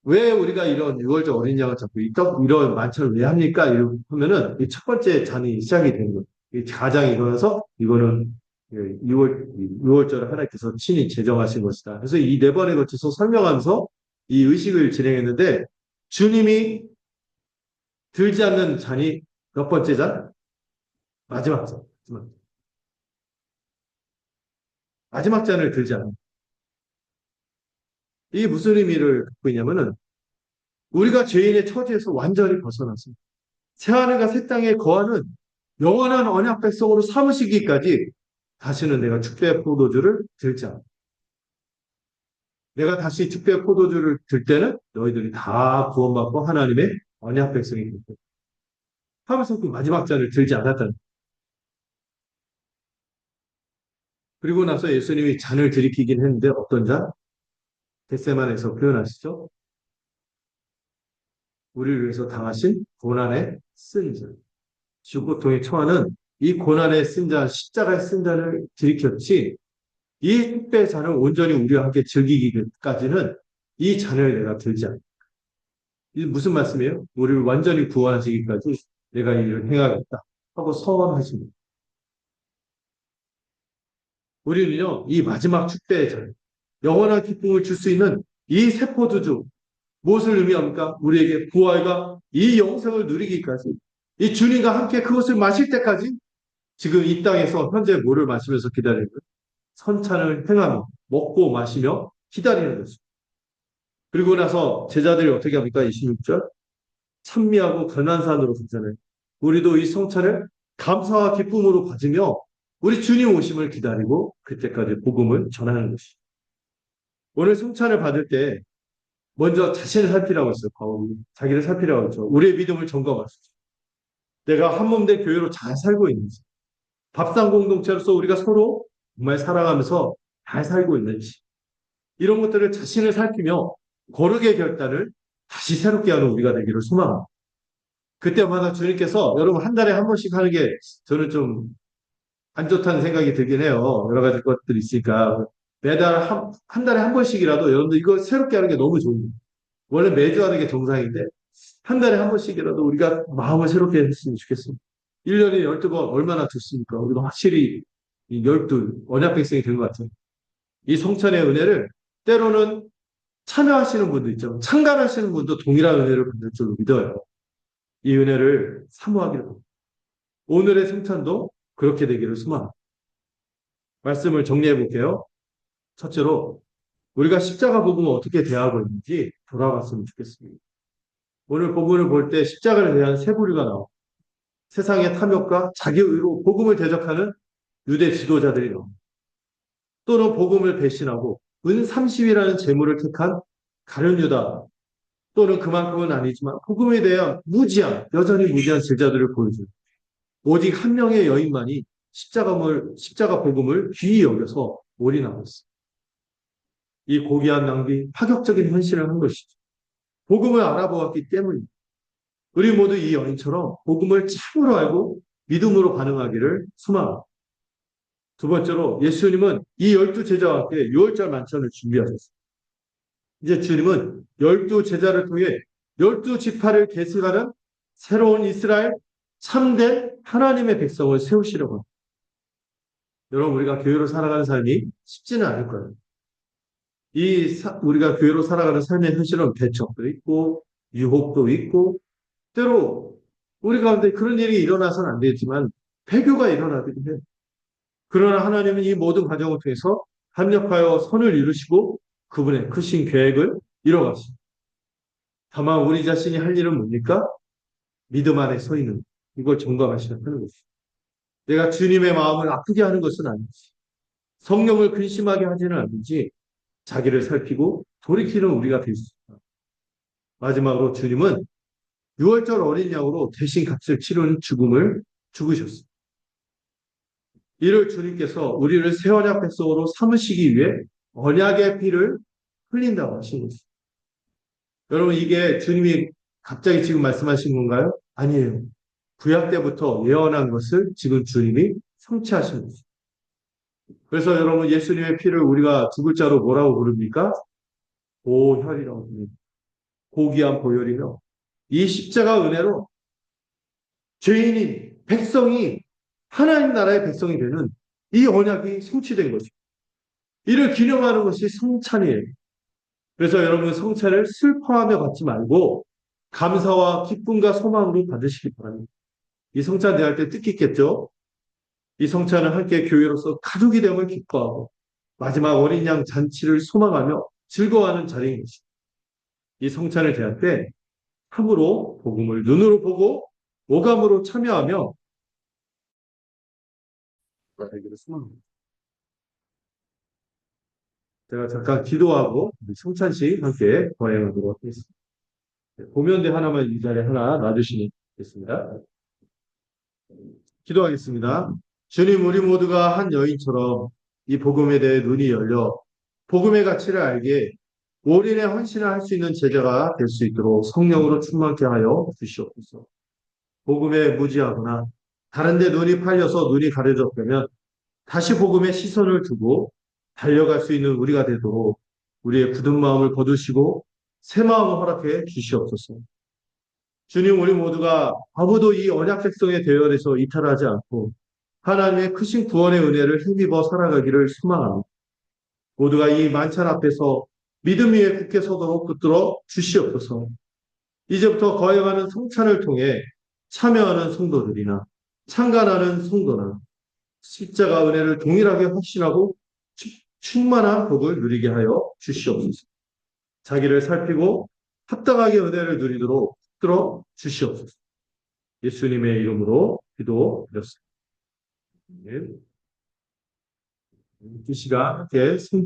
왜 우리가 이런 6월절 어린 양을 잡고 이런 만찬을 왜 합니까? 이러면은 첫 번째 잔이 시작이 된 거예요. 이 가장이 일어나서 이거는 6월절을 하나님께서 친히 제정하신 것이다. 그래서 이 네 번에 걸쳐서 설명하면서 이 의식을 진행했는데 주님이 들지 않는 잔이 몇 번째 잔? 마지막 잔. 마지막 잔을 들지 않는. 이게 무슨 의미를 갖고 있냐면은 우리가 죄인의 처지에서 완전히 벗어났습니다. 새하늘과 새 땅에 거하는 영원한 언약 백성으로 삼으시기까지 다시는 내가 축배의 포도주를 들지 않아. 내가 다시 축배의 포도주를 들 때는 너희들이 다 구원받고 하나님의 언약 백성이 될 거야. 하면서 그 마지막 잔을 들지 않았다는. 그리고 나서 예수님이 잔을 들이키긴 했는데 어떤 잔? 겟세마네에서 표현하시죠. 우리를 위해서 당하신 고난의 쓴 잔. 주고통에 처하는 이 고난의 쓴 잔, 십자가의 쓴 잔을 들이켰지 이 택배 잔을 온전히 우리와 함께 즐기기까지는 이 잔을 내가 들지 않아. 이게 무슨 말씀이에요? 우리를 완전히 구원하시기까지 내가 이 일을 행하겠다 하고 서원하십니다. 우리는요, 이 마지막 축배의 잔, 영원한 기쁨을 줄 수 있는 이 세포도주, 무엇을 의미합니까? 우리에게 부활과 이 영생을 누리기까지, 이 주님과 함께 그것을 마실 때까지 지금 이 땅에서 현재 물을 마시면서 기다리는 거예요. 선찬을 행하며 먹고 마시며 기다리는 거죠. 그리고 나서 제자들이 어떻게 합니까? 26절. 찬미하고 감난산으로 가잖아요. 우리도 이 성찬을 감사와 기쁨으로 가지며 우리 주님 오심을 기다리고 그때까지 복음을 전하는 것이죠. 오늘 성찬을 받을 때 먼저 자신을 살피라고 했어요. 바울이 자기를 살피라고 했죠. 우리의 믿음을 점검하시죠. 내가 한 몸 된 교회로 잘 살고 있는지, 밥상 공동체로서 우리가 서로 정말 사랑하면서 잘 살고 있는지, 이런 것들을 자신을 살피며 거룩의 결단을 다시 새롭게 하는 우리가 되기를 소망합니다. 그때마다 주님께서 여러분 한 달에 한 번씩 하는 게 저는 좀 안 좋다는 생각이 들긴 해요. 여러 가지 것들이 있으니까. 매달 한 달에 한 번씩이라도 여러분들 이거 새롭게 하는 게 너무 좋은 요 원래 매주 하는 게 정상인데 한 달에 한 번씩이라도 우리가 마음을 새롭게 했으면 좋겠습니다. 1년에 12번 얼마나 좋습니까? 우리가 확실히 이 12 언약 백성이 된 것 같아요. 이 성찬의 은혜를 때로는 참여하시는 분도 있죠. 참관하시는 분도 동일한 은혜를 받을 줄로 믿어요. 이 은혜를 사모하기를 바랍니다. 오늘의 성찬도 그렇게 되기를 소망합니다. 말씀을 정리해 볼게요. 첫째로 우리가 십자가 복음을 어떻게 대하고 있는지 돌아봤으면 좋겠습니다. 오늘 복음을 볼 때 십자가에 대한 세 부류가 나옵니다. 세상의 탐욕과 자기 의로 복음을 대적하는 유대 지도자들이 나옵니다. 또는 복음을 배신하고 은 30이라는 재물을 택한 가룟 유다, 또는 그만큼은 아니지만 복음에 대한 여전히 무지한 제자들을 보여줍니다. 오직 한 명의 여인만이 십자가 복음을 귀히 여겨서 올인하고 있습니다. 이 고귀한 낭비, 파격적인 헌신을 한 것이죠. 복음을 알아보았기 때문입니다. 우리 모두 이 여인처럼 복음을 참으로 알고 믿음으로 반응하기를 소망합니다. 두 번째로 예수님은 이 12제자와 함께 6월절 만찬을 준비하셨습니다. 이제 주님은 12제자를 통해 12지파를 계승하는 새로운 이스라엘 참된 하나님의 백성을 세우시려고 합니다. 여러분 우리가 교회로 살아가는 삶이 쉽지는 않을 거예요. 우리가 교회로 살아가는 삶의 현실은 배척도 있고 유혹도 있고 때로 우리 가운데 그런 일이 일어나서는 안 되지만 배교가 일어나기도 해요. 그러나 하나님은 이 모든 과정을 통해서 합력하여 선을 이루시고 그분의 크신 계획을 이뤄가십니다. 다만 우리 자신이 할 일은 뭡니까? 믿음 안에 서 있는 이걸 점검하셔야 하는 것입니다. 내가 주님의 마음을 아프게 하는 것은 아니지. 성령을 근심하게 하지는 않는지 자기를 살피고 돌이키는 우리가 될 수 있다. 마지막으로 주님은 6월절 어린 양으로 대신 값을 치르는 죽음을 죽으셨습니다. 이를 주님께서 우리를 새 언약 백성으로 삼으시기 위해 언약의 피를 흘린다고 하신 것입니다. 여러분 이게 주님이 갑자기 지금 말씀하신 건가요? 아니에요. 구약 때부터 예언한 것을 지금 주님이 성취하신 것입니다. 그래서 여러분 예수님의 피를 우리가 두 글자로 뭐라고 부릅니까? 보혈이라고 부릅니다. 고귀한 보혈이며 이 십자가 은혜로 죄인인 백성이 하나님 나라의 백성이 되는 이 언약이 성취된 것입니다. 이를 기념하는 것이 성찬이에요. 그래서 여러분 성찬을 슬퍼하며 받지 말고 감사와 기쁨과 소망으로 받으시기 바랍니다. 이 성찬 대할 때 뜻깊겠죠? 이 성찬은 함께 교회로서 가족이 됨을 기뻐하고 마지막 어린 양 잔치를 소망하며 즐거워하는 자리인 것입니다. 이 성찬을 대할 때 참으로 복음을 눈으로 보고 오감으로 참여하며 되기를 소망합니다. 제가 잠깐 기도하고 성찬식 함께 거행하도록 하겠습니다. 보면대 하나만 이 자리에 하나 놔주시겠습니다. 기도하겠습니다. 주님, 우리 모두가 한 여인처럼 이 복음에 대해 눈이 열려 복음의 가치를 알게 올인의 헌신을 할 수 있는 제자가 될 수 있도록 성령으로 충만케 하여 주시옵소서. 복음에 무지하거나 다른 데 눈이 팔려서 눈이 가려졌다면 다시 복음에 시선을 두고 달려갈 수 있는 우리가 되도록 우리의 굳은 마음을 거두시고 새 마음을 허락해 주시옵소서. 주님, 우리 모두가 아무도 이 언약 백성의 대열에서 이탈하지 않고 하나님의 크신 구원의 은혜를 힘입어 살아가기를 소망합니다. 모두가 이 만찬 앞에서 믿음 위에 굳게 서도록 붙들어 주시옵소서. 이제부터 거행하는 성찬을 통해 참여하는 성도들이나 참관하는 성도나 십자가 은혜를 동일하게 확신하고 충만한 복을 누리게 하여 주시옵소서. 자기를 살피고 합당하게 은혜를 누리도록 끌어 주시옵소서. 예수님의 이름으로 기도드렸습니다. 이 시간 함께